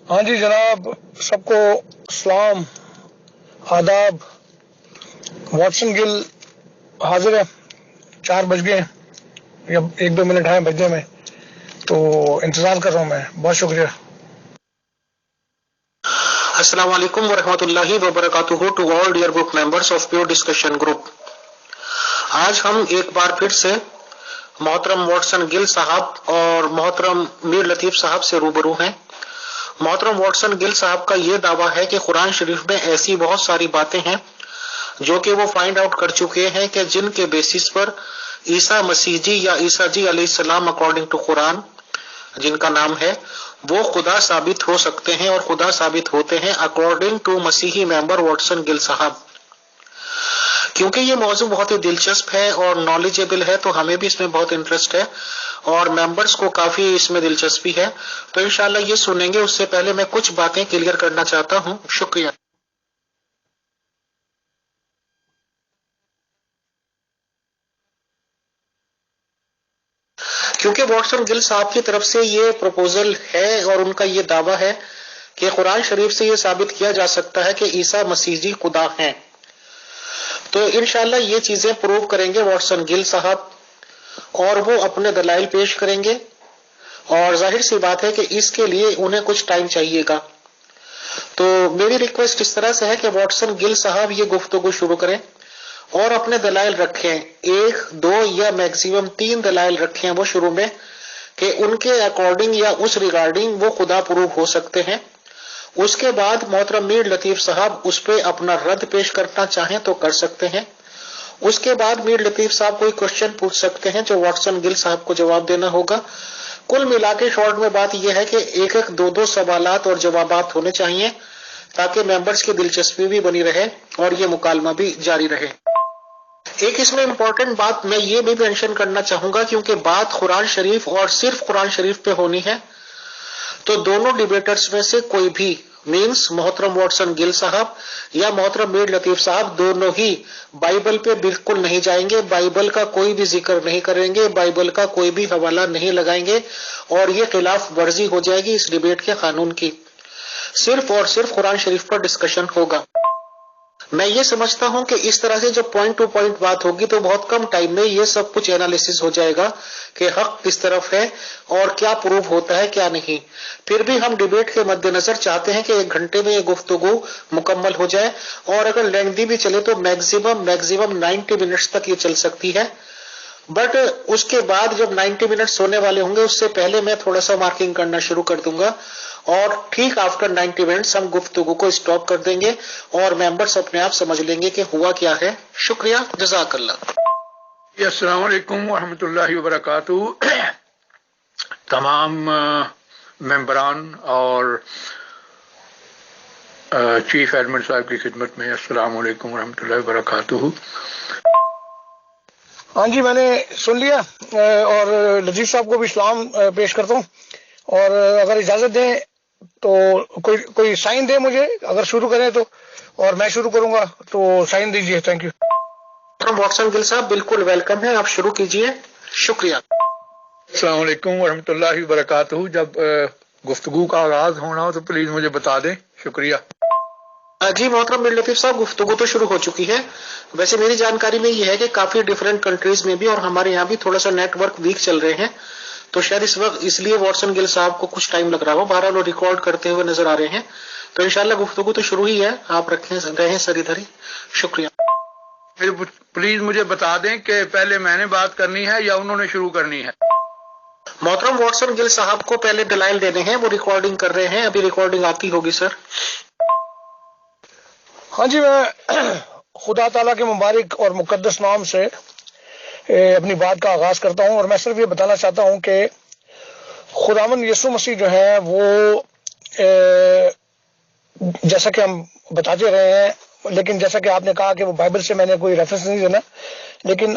ہاں جی جناب، سب کو سلام آداب۔ واٹسن گل حاضر ہے، 4 بج گئے یا 1-2 منٹ ہیں بجنے میں، تو انتظار کر رہا ہوں میں۔ بہت شکریہ۔ السلام علیکم ورحمۃ اللہ وبرکاتہ to all dear group members of pure discussion group. آج ہم ایک بار پھر سے محترم واٹسن گل صاحب اور محترم میر لطیف صاحب سے روبرو ہیں۔ محترم واٹسن گل صاحب کا یہ دعویٰ ہے کہ قرآن شریف میں ایسی بہت ساری باتیں ہیں جو کہ وہ فائنڈ آؤٹ کر چکے ہیں کہ جن کے بیسس پر عیسیٰ مسیح جی یا عیسیٰ جی علیہ السلام اکارڈنگ ٹو قرآن جن کا نام ہے وہ خدا ثابت ہو سکتے ہیں اور خدا ثابت ہوتے ہیں اکارڈنگ ٹو مسیحی ممبر واٹسن گل صاحب۔ کیونکہ یہ موضوع بہت ہی دلچسپ ہے اور نالجیبل ہے تو ہمیں بھی اس میں بہت انٹرسٹ ہے اور ممبرس کو کافی اس میں دلچسپی ہے، تو انشاءاللہ یہ سنیں گے۔ اس سے پہلے میں کچھ باتیں کلیئر کرنا چاہتا ہوں۔ شکریہ۔ کیونکہ واٹسن گل صاحب کی طرف سے یہ پروپوزل ہے اور ان کا یہ دعویٰ ہے کہ قرآن شریف سے یہ ثابت کیا جا سکتا ہے کہ عیسیٰ مسیح جی خدا ہیں، تو انشاءاللہ یہ چیزیں پروو کریں گے واٹسن گل صاحب اور وہ اپنے دلائل پیش کریں گے، اور ظاہر سی بات ہے کہ اس کے لیے انہیں کچھ ٹائم چاہیے گا۔ تو میری ریکویسٹ اس طرح سے ہے کہ واٹسن گل صاحب یہ گفتگو شروع کریں اور اپنے دلائل رکھیں، 1-2 یا میکسیمم 3 دلائل رکھیں وہ شروع میں کہ ان کے اکارڈنگ یا اس ریگارڈنگ وہ خدا پروو ہو سکتے ہیں۔ اس کے بعد محترم میر لطیف صاحب اس پہ اپنا رد پیش کرنا چاہیں تو کر سکتے ہیں۔ اس کے بعد میر لطیف صاحب کوئی کوشچن پوچھ سکتے ہیں جو واٹسن گل صاحب کو جواب دینا ہوگا۔ کل ملا کے شارٹ میں بات یہ ہے کہ 1-2 سوالات اور جوابات ہونے چاہیے تاکہ ممبرز کی دلچسپی بھی بنی رہے اور یہ مکالمہ بھی جاری رہے۔ ایک اس میں امپورٹنٹ بات میں یہ بھی مینشن کرنا چاہوں گا، کیونکہ بات قرآن شریف اور صرف قرآن شریف پہ ہونی ہے، تو دونوں ڈیبیٹرز میں سے کوئی بھی مینس محترم واٹسن گل صاحب یا محترم میر لطیف صاحب دونوں ہی بائبل پہ بالکل نہیں جائیں گے، بائبل کا کوئی بھی ذکر نہیں کریں گے، بائبل کا کوئی بھی حوالہ نہیں لگائیں گے، اور یہ خلاف ورزی ہو جائے گی اس ڈیبیٹ کے قانون کی۔ صرف اور صرف قرآن شریف پر ڈسکشن ہوگا۔ میں یہ سمجھتا ہوں کہ اس طرح سے جب پوائنٹ ٹو پوائنٹ بات ہوگی تو بہت کم ٹائم میں یہ سب کچھ انالیسس ہو جائے گا کہ حق کس طرف ہے اور کیا پروو ہوتا ہے کیا نہیں۔ پھر بھی ہم ڈیبیٹ کے مد نظر چاہتے ہیں کہ 1 گھنٹے میں یہ گفتگو مکمل ہو جائے، اور اگر لیندی بھی چلے تو میکسیمم 90 منٹس تک یہ چل سکتی ہے، بٹ اس کے بعد جب 90 منٹس ہونے والے ہوں گے اس سے پہلے میں تھوڑا سا مارکنگ کرنا شروع کر دوں گا، اور ٹھیک آفٹر 90 منٹس ہم گفتگو کو اسٹاپ کر دیں گے اور ممبرس اپنے آپ سمجھ لیں گے کہ ہوا کیا ہے۔ شکریہ، جزاک اللہ۔ السلام علیکم ورحمۃ اللہ وبرکاتہ۔ تمام ممبران اور چیف ایڈمن صاحب کی خدمت میں السلام علیکم ورحمۃ اللہ وبرکاتہ۔ ہاں جی، میں نے سن لیا اور لطیف صاحب کو بھی سلام پیش کرتا ہوں، اور اگر اجازت دیں تو کوئی سائن دے مجھے، اگر شروع کریں تو، اور میں شروع کروں گا تو سائن دیجیے۔ Thank you. واٹسن گل صاحب بالکل ویلکم ہے، آپ شروع کیجیے۔ شکریہ۔ السلام علیکم ورحمۃ اللہ وبرکاتہ۔ جب گفتگو کا آغاز ہونا ہو تو پلیز مجھے بتا دیں، شکریہ۔ جی محترم میر لطیف صاحب، گفتگو تو شروع ہو چکی ہے۔ ویسے میری جانکاری میں یہ ہے کہ کافی ڈیفرنٹ کنٹریز میں بھی اور ہمارے یہاں بھی تھوڑا سا نیٹ ورک ویک چل رہے ہیں، تو شاید اس وقت اس لیے واٹسن گل صاحب کو کچھ ٹائم لگ رہا ہو۔ بہرحال وہ ریکارڈ کرتے ہوئے نظر آ رہے ہیں، تو انشاءاللہ گفتگو تو شروع ہی ہے، آپ رہیں سر ادھر ہی۔ شکریہ۔ پلیز مجھے بتا دیں کہ پہلے میں نے بات کرنی ہے یا انہوں نے شروع کرنی ہے؟ محترم واٹسن گل صاحب کو پہلے دلائل دینے ہیں، وہ ریکارڈنگ کر رہے ہیں، ابھی ریکارڈنگ آتی ہوگی سر۔ ہاں جی، میں خدا تعالیٰ کے مبارک اور مقدس نام سے اپنی بات کا آغاز کرتا ہوں، اور میں صرف یہ بتانا چاہتا ہوں کہ خداوند یسوع مسیح جو ہیں وہ جیسا کہ ہم بتاتے رہے ہیں، لیکن جیسا کہ آپ نے کہا کہ وہ بائبل سے میں نے کوئی ریفرنس نہیں دینا، لیکن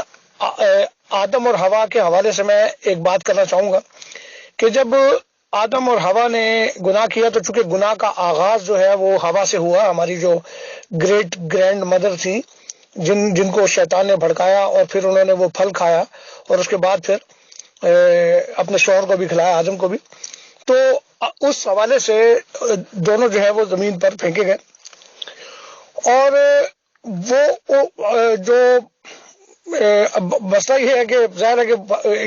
آدم اور حوا کے حوالے سے میں ایک بات کرنا چاہوں گا کہ جب آدم اور حوا نے گناہ کیا تو چونکہ گناہ کا آغاز جو ہے وہ حوا سے ہوا، ہماری جو گریٹ گرینڈ مدر تھی، جن کو شیطان نے بھڑکایا اور پھر انہوں نے وہ پھل کھایا اور اس کے بعد پھر اپنے شوہر کو بھی کھلایا، آدم کو بھی۔ تو اس حوالے سے دونوں جو ہے وہ زمین پر پھینکے گئے. اور وہ جو مسئلہ یہ ہے کہ ظاہر ہے کہ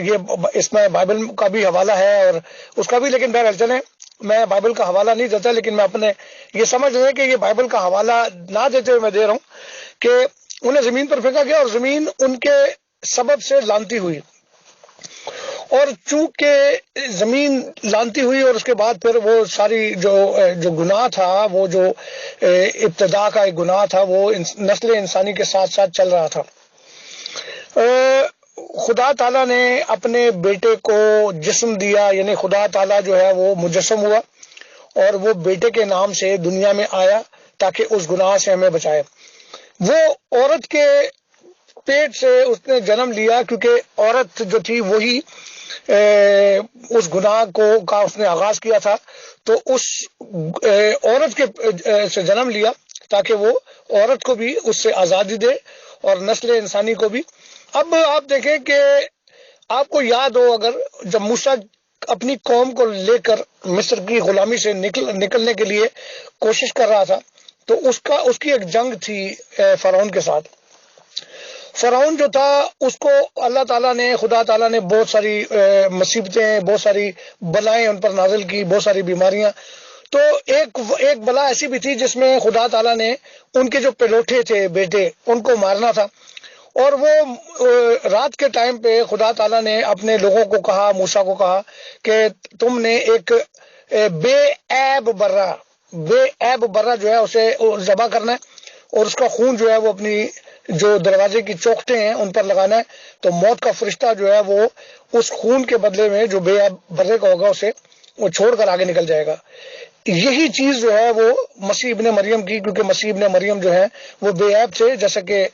یہ اس میں بائبل کا بھی حوالہ ہے اور اس کا بھی، لیکن بہرحال چلیں میں بائبل کا حوالہ نہیں دیتا، لیکن میں اپنے یہ سمجھ رہے کہ یہ بائبل کا حوالہ نہ دیتے ہوئے میں دے رہا ہوں کہ انہیں زمین پر پھینکا گیا اور زمین ان کے سبب سے لانتی ہوئی. اور چونکہ زمین لانتی ہوئی اور اس کے بعد پھر وہ ساری جو گناہ تھا، وہ جو ابتدا کا ایک گناہ تھا، وہ نسل انسانی کے ساتھ ساتھ چل رہا تھا. خدا تعالیٰ نے اپنے بیٹے کو جسم دیا، یعنی خدا تعالیٰ جو ہے وہ مجسم ہوا اور وہ بیٹے کے نام سے دنیا میں آیا تاکہ اس گناہ سے ہمیں بچائے. وہ عورت کے پیٹ سے اس نے جنم لیا، کیونکہ عورت جو تھی وہی اس گناہ کا اس نے آغاز کیا تھا، تو اس عورت کے سے جنم لیا تاکہ وہ عورت کو بھی اس سے آزادی دے اور نسل انسانی کو بھی. اب آپ دیکھیں کہ آپ کو یاد ہو، اگر جب موسیٰ اپنی قوم کو لے کر مصر کی غلامی سے نکلنے کے لیے کوشش کر رہا تھا، تو اس کی ایک جنگ تھی فرعون کے ساتھ. فرعون جو تھا اس کو اللہ تعالیٰ نے، خدا تعالیٰ نے بہت ساری مصیبتیں، بہت ساری بلائیں ان پر نازل کی، بہت ساری بیماریاں. تو ایک بلا ایسی بھی تھی جس میں خدا تعالیٰ نے ان کے جو پلوٹے تھے بیٹے ان کو مارنا تھا. اور وہ رات کے ٹائم پہ خدا تعالیٰ نے اپنے لوگوں کو کہا، موسیٰ کو کہا کہ تم نے ایک بے عیب برہ جو ہے اسے ذبح کرنا ہے اور اس کا خون جو ہے وہ اپنی جو دروازے کی چوکھٹیں ہیں ان پر لگانا ہے. تو موت کا فرشتہ جو ہے وہ اس خون کے بدلے میں جو بے عیب برے کا ہوگا اسے وہ چھوڑ کر آگے نکل جائے گا. یہی چیز جو ہے وہ مسیح ابن مریم کی، کیونکہ مسیح ابن مریم جو ہے وہ بے عیب تھے، جیسا کہ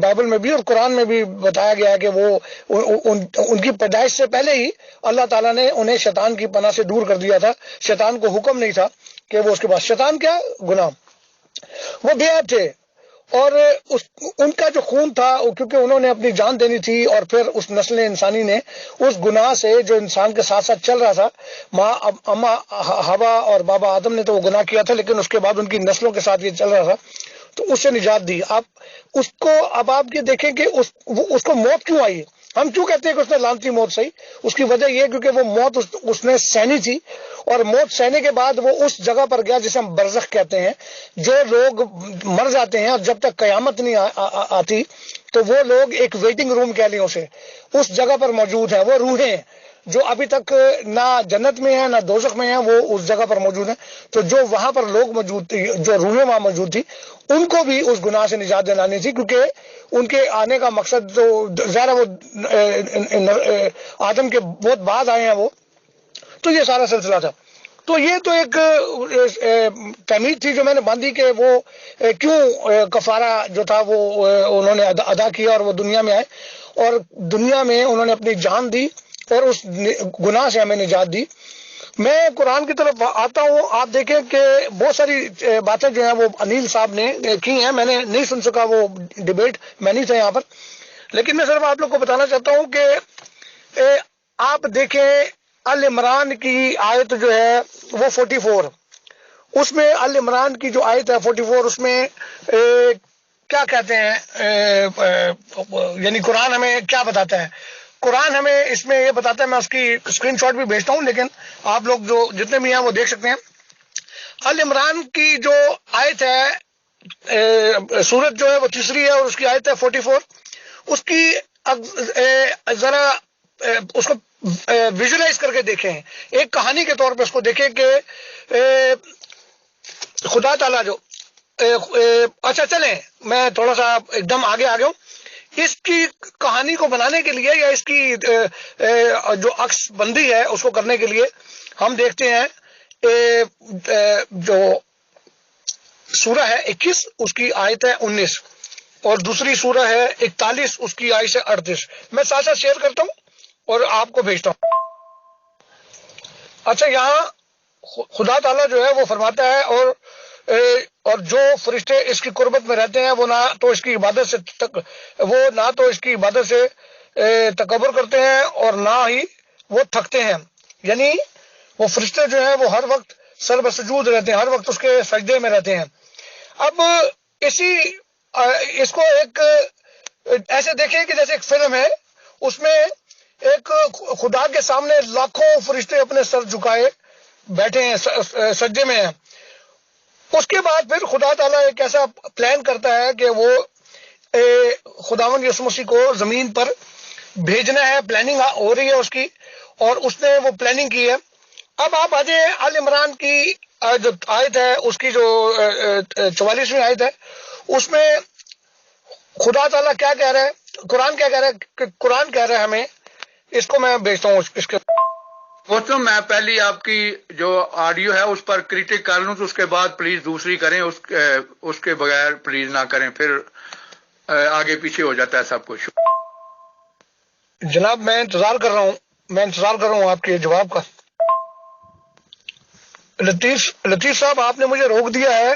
بائبل میں بھی اور قرآن میں بھی بتایا گیا ہے کہ وہ ان کی پیدائش سے پہلے ہی اللہ تعالیٰ نے انہیں شیطان کی پناہ سے دور کر دیا تھا. شیطان کو حکم نہیں تھا کہ وہ اس کے پاس، شیطان کیا گناہ، وہ بے عیب تھے. اور ان کا جو خون تھا، کیونکہ انہوں نے اپنی جان دینی تھی، اور پھر اس نسل انسانی نے اس گناہ سے جو انسان کے ساتھ ساتھ چل رہا تھا، ماں اما ہوا اور بابا آدم نے تو وہ گناہ کیا تھا، لیکن اس کے بعد ان کی نسلوں کے ساتھ یہ چل رہا تھا، تو اس سے نجات دی. اب آپ یہ دیکھیں کہ اس کو موت کیوں آئی. ہم کیوں کہتے ہیں کہ اس نے لعنتی موت سہی؟ اس کی وجہ یہ کیونکہ وہ موت اس نے سہنی تھی، اور موت سہنے کے بعد وہ اس جگہ پر گیا جسے ہم برزخ کہتے ہیں. جو لوگ مر جاتے ہیں اور جب تک قیامت نہیں آتی تو وہ لوگ ایک ویٹنگ روم کہہ لیں اسے، اس جگہ پر موجود ہیں. وہ روحیں جو ابھی تک نہ جنت میں ہیں نہ دوزخ میں ہیں، وہ اس جگہ پر موجود ہیں. تو جو وہاں پر لوگ موجود تھے، جو روحیں وہاں موجود تھی، ان کو بھی اس گناہ سے نجات دلانی تھی، کیونکہ ان کے آنے کا مقصد تو ظاہر وہ آدم کے بہت بعد آئے ہیں وہ، تو یہ سارا سلسلہ تھا. تو یہ تو ایک تمید تھی جو میں نے باندھی کہ وہ کیوں کفارہ جو تھا وہ انہوں نے ادا کیا اور وہ دنیا میں آئے اور دنیا میں انہوں نے اپنی جان دی اور اس گناہ سے ہمیں نجات دی. میں قرآن کی طرف آتا ہوں. آپ دیکھیں کہ بہت ساری باتیں جو ہیں وہ انیل صاحب نے کی ہیں، میں نے نہیں سن سکا، وہ ڈیبیٹ میں نہیں تھا یہاں پر، لیکن میں صرف آپ لوگ کو بتانا چاہتا ہوں کہ آپ دیکھیں ال عمران کی آیت جو ہے وہ 44، اس میں ال عمران کی جو آیت ہے 44، اس میں کیا کہتے ہیں، یعنی قرآن ہمیں کیا بتاتا ہے. قرآن ہمیں اس میں یہ بتاتا ہے، میں اس کی اسکرین شاٹ بھی بھیجتا ہوں، لیکن آپ لوگ جو جتنے بھی ہیں وہ دیکھ سکتے ہیں. ال عمران کی جو آیت ہے، سورت جو ہے وہ تیسری ہے اور اس کی آیت ہے 44. اس کی ذرا اس کو ویژولائز کر کے دیکھیں، ایک کہانی کے طور پہ اس کو دیکھیں کہ خدا تعالیٰ جو اچھا چلیں میں تھوڑا سا ایک دم آگے آ گیا ہوں. اس کی کہانی کو بنانے کے لیے یا اس کی جو عکس بندی ہے اس کو کرنے کے لیے ہم دیکھتے ہیں جو سورہ ہے 21 اس کی آیت ہے 19 اور دوسری سورہ ہے 41 اس کی آیت ہے 38. میں ساتھ ساتھ شیئر کرتا ہوں اور آپ کو بھیجتا ہوں. اچھا، یہاں خدا تعالیٰ جو ہے وہ فرماتا ہے اور جو فرشتے اس کی قربت میں رہتے ہیں وہ نہ تو اس کی عبادت سے تکبر کرتے ہیں اور نہ ہی وہ تھکتے ہیں. یعنی وہ فرشتے جو ہیں وہ ہر وقت سر بسجود رہتے ہیں، ہر وقت اس کے سجدے میں رہتے ہیں۔ اب اس کو ایک ایسے دیکھیں کہ جیسے ایک فلم ہے، اس میں ایک خدا کے سامنے لاکھوں فرشتے اپنے سر جھکائے بیٹھے ہیں، سجدے میں ہیں۔ اس کے بعد پھر خدا تعالیٰ ایک ایسا پلان کرتا ہے کہ وہ خداوند یسوع مسیح کو زمین پر بھیجنا ہے، پلاننگ ہو رہی ہے اس کی، اور اس نے وہ پلاننگ کی ہے۔ اب آپ آ جائیں آل عمران کی جو آیت ہے، اس کی جو 44ویں آیت ہے، اس میں خدا تعالیٰ کیا کہہ رہا ہے، قرآن کیا کہہ رہا ہے کہ قرآن کہہ رہا ہے ہمیں، اس کو میں بھیجتا ہوں اس کے محترم، میں پہلی آپ کی جو آڈیو ہے اس پر کریٹک کر لوں تو اس کے بعد پلیز دوسری کریں، اس کے بغیر پلیز نہ کریں، پھر آگے پیچھے ہو جاتا ہے سب کچھ۔ جناب میں انتظار کر رہا ہوں آپ کے جواب کا۔ لطیف صاحب، آپ نے مجھے روک دیا ہے،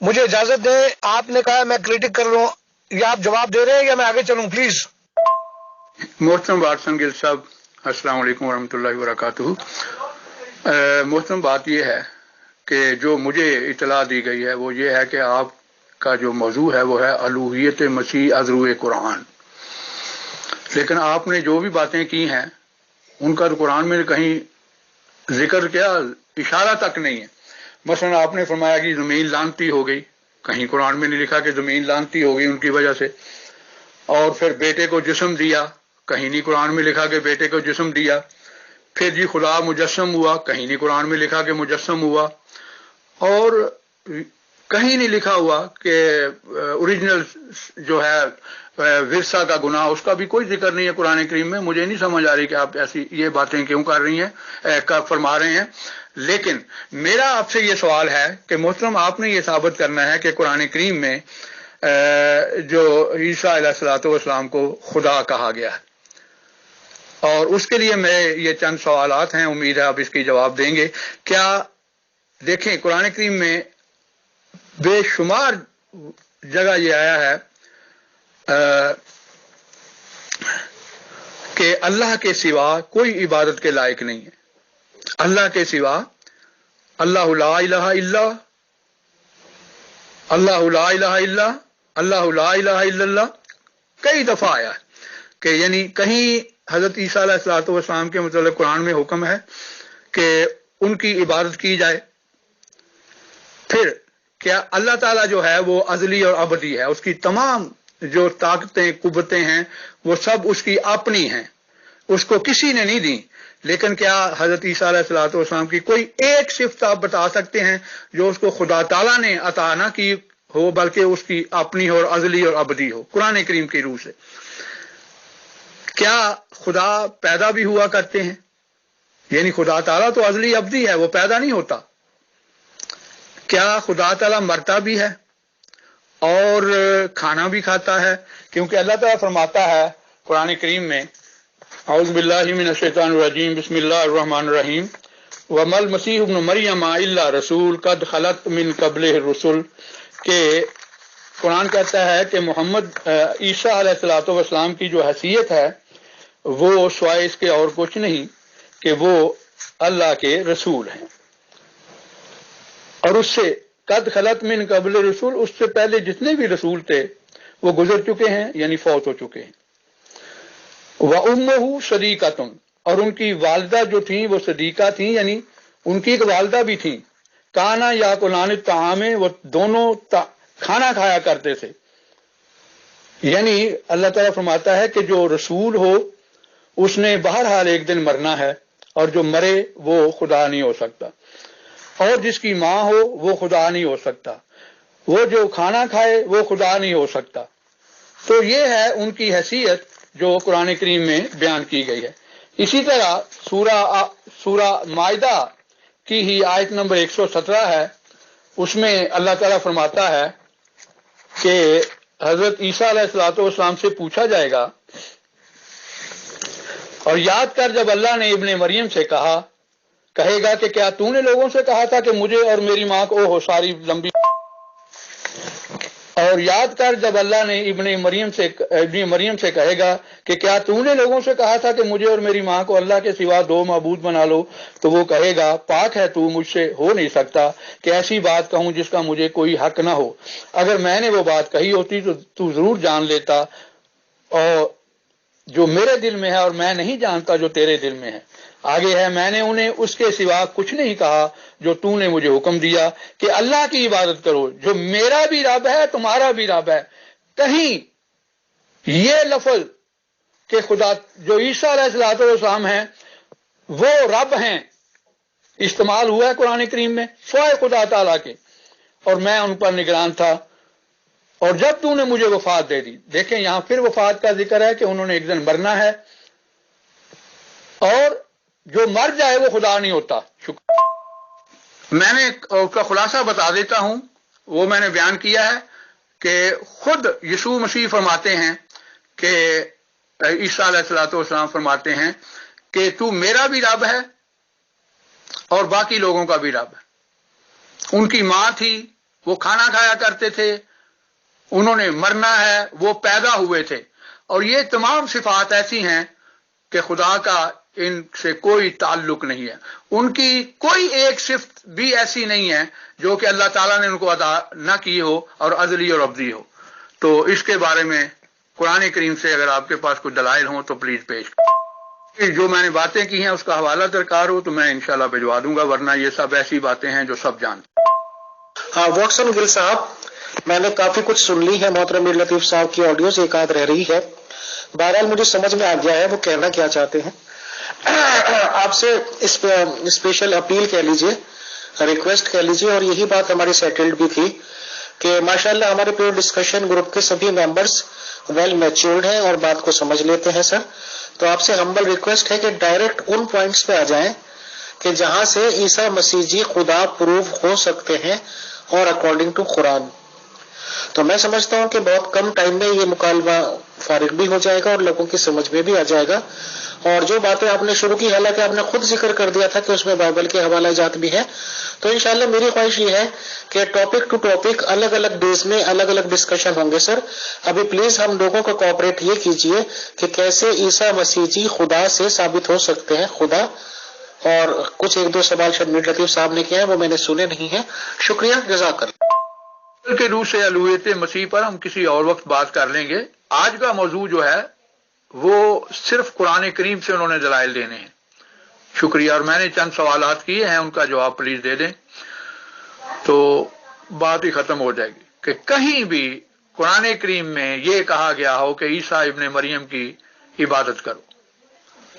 مجھے اجازت دیں، آپ نے کہا میں کریٹک کر لوں، یا آپ جواب دے رہے ہیں یا میں آگے چلوں پلیز؟ محترم واٹسن گل صاحب، السلام علیکم ورحمۃ اللہ وبرکاتہ۔ محترم، بات یہ ہے کہ جو مجھے اطلاع دی گئی ہے وہ یہ ہے کہ آپ کا جو موضوع ہے وہ ہے الوہیت مسیح از روئے قرآن، لیکن آپ نے جو بھی باتیں کی ہیں ان کا تو قرآن میں کہیں ذکر کیا، اشارہ تک نہیں ہے۔ مثلا آپ نے فرمایا کہ زمین لعنتی ہو گئی، کہیں قرآن میں نہیں لکھا کہ زمین لعنتی ہو گئی ان کی وجہ سے۔ اور پھر بیٹے کو جسم دیا، کہیں نہیں قرآن میں لکھا کہ بیٹے کو جسم دیا۔ پھر جی خدا مجسم ہوا، کہیں نہیں قرآن میں لکھا کہ مجسم ہوا۔ اور کہیں نہیں لکھا ہوا کہ اوریجنل جو ہے ورثہ کا گناہ، اس کا بھی کوئی ذکر نہیں ہے قرآن کریم میں۔ مجھے نہیں سمجھ آ رہی کہ آپ ایسی یہ باتیں کیوں کر رہی ہیں، فرما رہے ہیں۔ لیکن میرا آپ سے یہ سوال ہے کہ محترم، آپ نے یہ ثابت کرنا ہے کہ قرآن کریم میں جو عیسیٰ علیہ الصلوۃ والسلام کو خدا کہا گیا ہے، اور اس کے لیے میں یہ چند سوالات ہیں، امید ہے آپ اس کی جواب دیں گے۔ کیا دیکھیں قرآن کریم میں بے شمار جگہ یہ آیا ہے کہ اللہ کے سوا کوئی عبادت کے لائق نہیں ہے، اللہ کے سوا، اللہ لا الہ الا، اللہ لا الہ الا، اللہ لا الہ الا اللہ، کئی دفعہ آیا ہے کہ یعنی کہیں حضرت عیسیٰ علیہ الصلوۃ والسلام کے متعلق قرآن میں حکم ہے کہ ان کی عبادت کی جائے۔ پھر کیا اللہ تعالیٰ جو ہے وہ ازلی اور ابدی ہے، اس کی تمام جو طاقتیں قوتیں ہیں وہ سب اس کی اپنی ہیں، اس کو کسی نے نہیں دی۔ لیکن کیا حضرت عیسیٰ علیہ الصلوۃ والسلام کی کوئی ایک صفت آپ بتا سکتے ہیں جو اس کو خدا تعالیٰ نے عطا نہ کی ہو، بلکہ اس کی اپنی ہو اور ازلی اور ابدی ہو قرآن کریم کی روح سے؟ کیا خدا پیدا بھی ہوا کرتے ہیں؟ یعنی خدا تعالیٰ تو ازلی ابدی ہے، وہ پیدا نہیں ہوتا۔ کیا خدا تعالیٰ مرتا بھی ہے اور کھانا بھی کھاتا ہے؟ کیونکہ اللہ تعالیٰ فرماتا ہے قرآن کریم میں، اعوذ باللہ من الشیطان الرجیم، بسم اللہ الرحمن الرحیم، وما المسیح ابن مریم الا رسول قد خلت من قبلہ الرسل، کہ قرآن کہتا ہے کہ محمد عیسیٰ علیہ الصلوۃ والسلام کی جو حیثیت ہے وہ سوائے اس کے اور کچھ نہیں کہ وہ اللہ کے رسول ہیں، اور اس سے قد خلت من قبل رسول، اس سے پہلے جتنے بھی رسول تھے وہ گزر چکے ہیں، یعنی فوت ہو چکے ہیں۔ وَأُمُّهُ صَدِيقَةٌ، اور ان کی والدہ جو تھیں وہ صدیقہ تھیں، یعنی ان کی ایک والدہ بھی تھیں۔ کانا یاکلان الطعام، وہ دونوں کھانا کھایا کرتے تھے۔ یعنی اللہ تعالیٰ فرماتا ہے کہ جو رسول ہو اس نے بہرحال ایک دن مرنا ہے، اور جو مرے وہ خدا نہیں ہو سکتا، اور جس کی ماں ہو وہ خدا نہیں ہو سکتا، وہ جو کھانا کھائے وہ خدا نہیں ہو سکتا۔ تو یہ ہے ان کی حیثیت جو قرآن کریم میں بیان کی گئی ہے۔ اسی طرح سورہ مائدہ کی ہی آیت نمبر 117 ہے، اس میں اللہ تعالیٰ فرماتا ہے کہ حضرت عیسیٰ علیہ الصلوۃ والسلام سے پوچھا جائے گا، اور یاد کر جب اللہ نے ابن مریم سے کہے گا کہ کیا تو نے لوگوں سے کہا تھا کہ مجھے اور میری ماں کو ساری لمبی اور یاد کر جب اللہ نے ابن مریم سے کہے گا کہ کیا تو نے لوگوں سے کہا تھا کہ مجھے اور میری ماں کو اللہ کے سوا دو معبود بنا لو، تو وہ کہے گا پاک ہے تو، مجھ سے ہو نہیں سکتا کہ ایسی بات کہوں جس کا مجھے کوئی حق نہ ہو، اگر میں نے وہ بات کہی ہوتی تو ضرور جان لیتا، اور جو میرے دل میں ہے اور میں نہیں جانتا جو تیرے دل میں ہے۔ آگے ہے میں نے انہیں اس کے سوا کچھ نہیں کہا جو تو نے مجھے حکم دیا کہ اللہ کی عبادت کرو جو میرا بھی رب ہے تمہارا بھی رب ہے۔ کہیں یہ لفظ کہ خدا جو عیسیٰ علیہ السلام ہیں وہ رب ہیں استعمال ہوا ہے قرآن کریم میں سوائے خدا تعالیٰ کے، اور میں ان پر نگران تھا، اور جب تو نے مجھے وفات دے دی۔ دیکھیں یہاں پھر وفات کا ذکر ہے کہ انہوں نے ایک دن مرنا ہے، اور جو مر جائے وہ خدا نہیں ہوتا۔ میں نے اس کا خلاصہ بتا دیتا ہوں، وہ میں نے بیان کیا ہے کہ خود یسوع مسیح فرماتے ہیں کہ عیسیٰ علیہ السلام فرماتے ہیں کہ تو میرا بھی رب ہے اور باقی لوگوں کا بھی رب ہے۔ ان کی ماں تھی، وہ کھانا کھایا کرتے تھے، انہوں نے مرنا ہے، وہ پیدا ہوئے تھے، اور یہ تمام صفات ایسی ہیں کہ خدا کا ان سے کوئی تعلق نہیں ہے۔ ان کی کوئی ایک صفت بھی ایسی نہیں ہے جو کہ اللہ تعالیٰ نے ان کو عطا نہ کی ہو اور ازلی اور ابدی ہو۔ تو اس کے بارے میں قرآن کریم سے اگر آپ کے پاس کوئی دلائل ہوں تو پلیز پیش کریں۔ جو میں نے باتیں کی ہیں اس کا حوالہ درکار ہو تو میں انشاءاللہ بھجوا دوں گا، ورنہ یہ سب ایسی باتیں ہیں جو سب جانتے ہیں۔ ہاں واٹسن گل صاحب، میں نے کافی کچھ سن لی ہے، محترم میر لطیف صاحب کی آڈیوز ایک آدھ رہ رہی ہے، بہرحال مجھے سمجھ میں آ گیا ہے وہ کہنا کیا چاہتے ہیں۔ آپ سے اسپیشل اپیل کہہ لیجئے، ریکویسٹ کہہ لیجئے، اور یہی بات ہماری سیٹلڈ بھی تھی کہ ماشاءاللہ ہمارے پورے ڈسکشن گروپ کے سبھی ممبرز ویل میچورڈ ہیں اور بات کو سمجھ لیتے ہیں سر، تو آپ سے ہمبل ریکویسٹ ہے کہ ڈائریکٹ ان پوائنٹس پہ آ جائیں کہ جہاں سے عیسیٰ مسیح جی خدا پروف ہو سکتے ہیں اور اکارڈنگ ٹو قرآن۔ تو میں سمجھتا ہوں کہ بہت کم ٹائم میں یہ مکالمہ فارغ بھی ہو جائے گا اور لوگوں کی سمجھ میں بھی آ جائے گا، اور جو باتیں آپ نے شروع کی حالانکہ آپ نے خود ذکر کر دیا تھا کہ اس میں بائبل کے حوالہ جات بھی ہیں، تو انشاءاللہ میری خواہش یہ ہے کہ ٹاپک ٹو ٹاپک الگ الگ ڈیز میں الگ الگ ڈسکشن ہوں گے سر۔ ابھی پلیز ہم لوگوں کو کوآپریٹ یہ کیجئے کہ کیسے عیسیٰ مسیح جی خدا سے ثابت ہو سکتے ہیں خدا، اور کچھ ایک دو سوال شاید میر لطیف صاحب نے کیا ہے وہ میں نے سنے نہیں ہیں، شکریہ، جزاک اللہ۔ کے روح سے الوہیت مسیح پر ہم کسی اور وقت بات کر لیں گے۔ آج کا موضوع جو ہے وہ صرف قرآن کریم سے انہوں نے دلائل دینے ہیں۔ شکریہ، اور میں نے چند سوالات کیے ہیں، ان کا جواب پلیز دے دیں تو بات ہی ختم ہو جائے گی کہ کہیں بھی قرآن کریم میں یہ کہا گیا ہو کہ عیسیٰ ابن مریم کی عبادت کرو،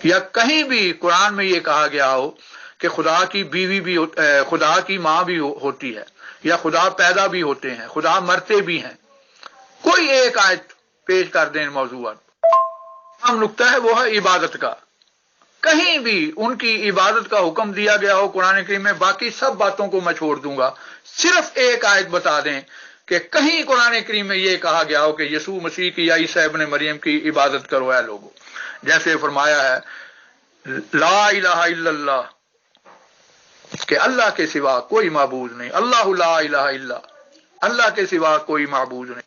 یا کہیں بھی قرآن میں یہ کہا گیا ہو کہ خدا کی بیوی بھی خدا کی ماں بھی ہوتی ہے، یا خدا پیدا بھی ہوتے ہیں، خدا مرتے بھی ہیں۔ کوئی ایک آیت پیش کر دیں موضوعات۔ ہم نقطہ ہے وہ ہے عبادت کا، کہیں بھی ان کی عبادت کا حکم دیا گیا ہو قرآن کریم میں، باقی سب باتوں کو میں چھوڑ دوں گا، صرف ایک آیت بتا دیں کہ کہیں قرآن کریم میں یہ کہا گیا ہو کہ یسوع مسیح کی یا عیسیٰ ابن مریم کی عبادت کرو اے لوگو، جیسے فرمایا ہے لا الہ الا اللہ، کہ اللہ کے سوا کوئی معبود نہیں، اللہ لا الہ الا، اللہ کے سوا کوئی معبود نہیں۔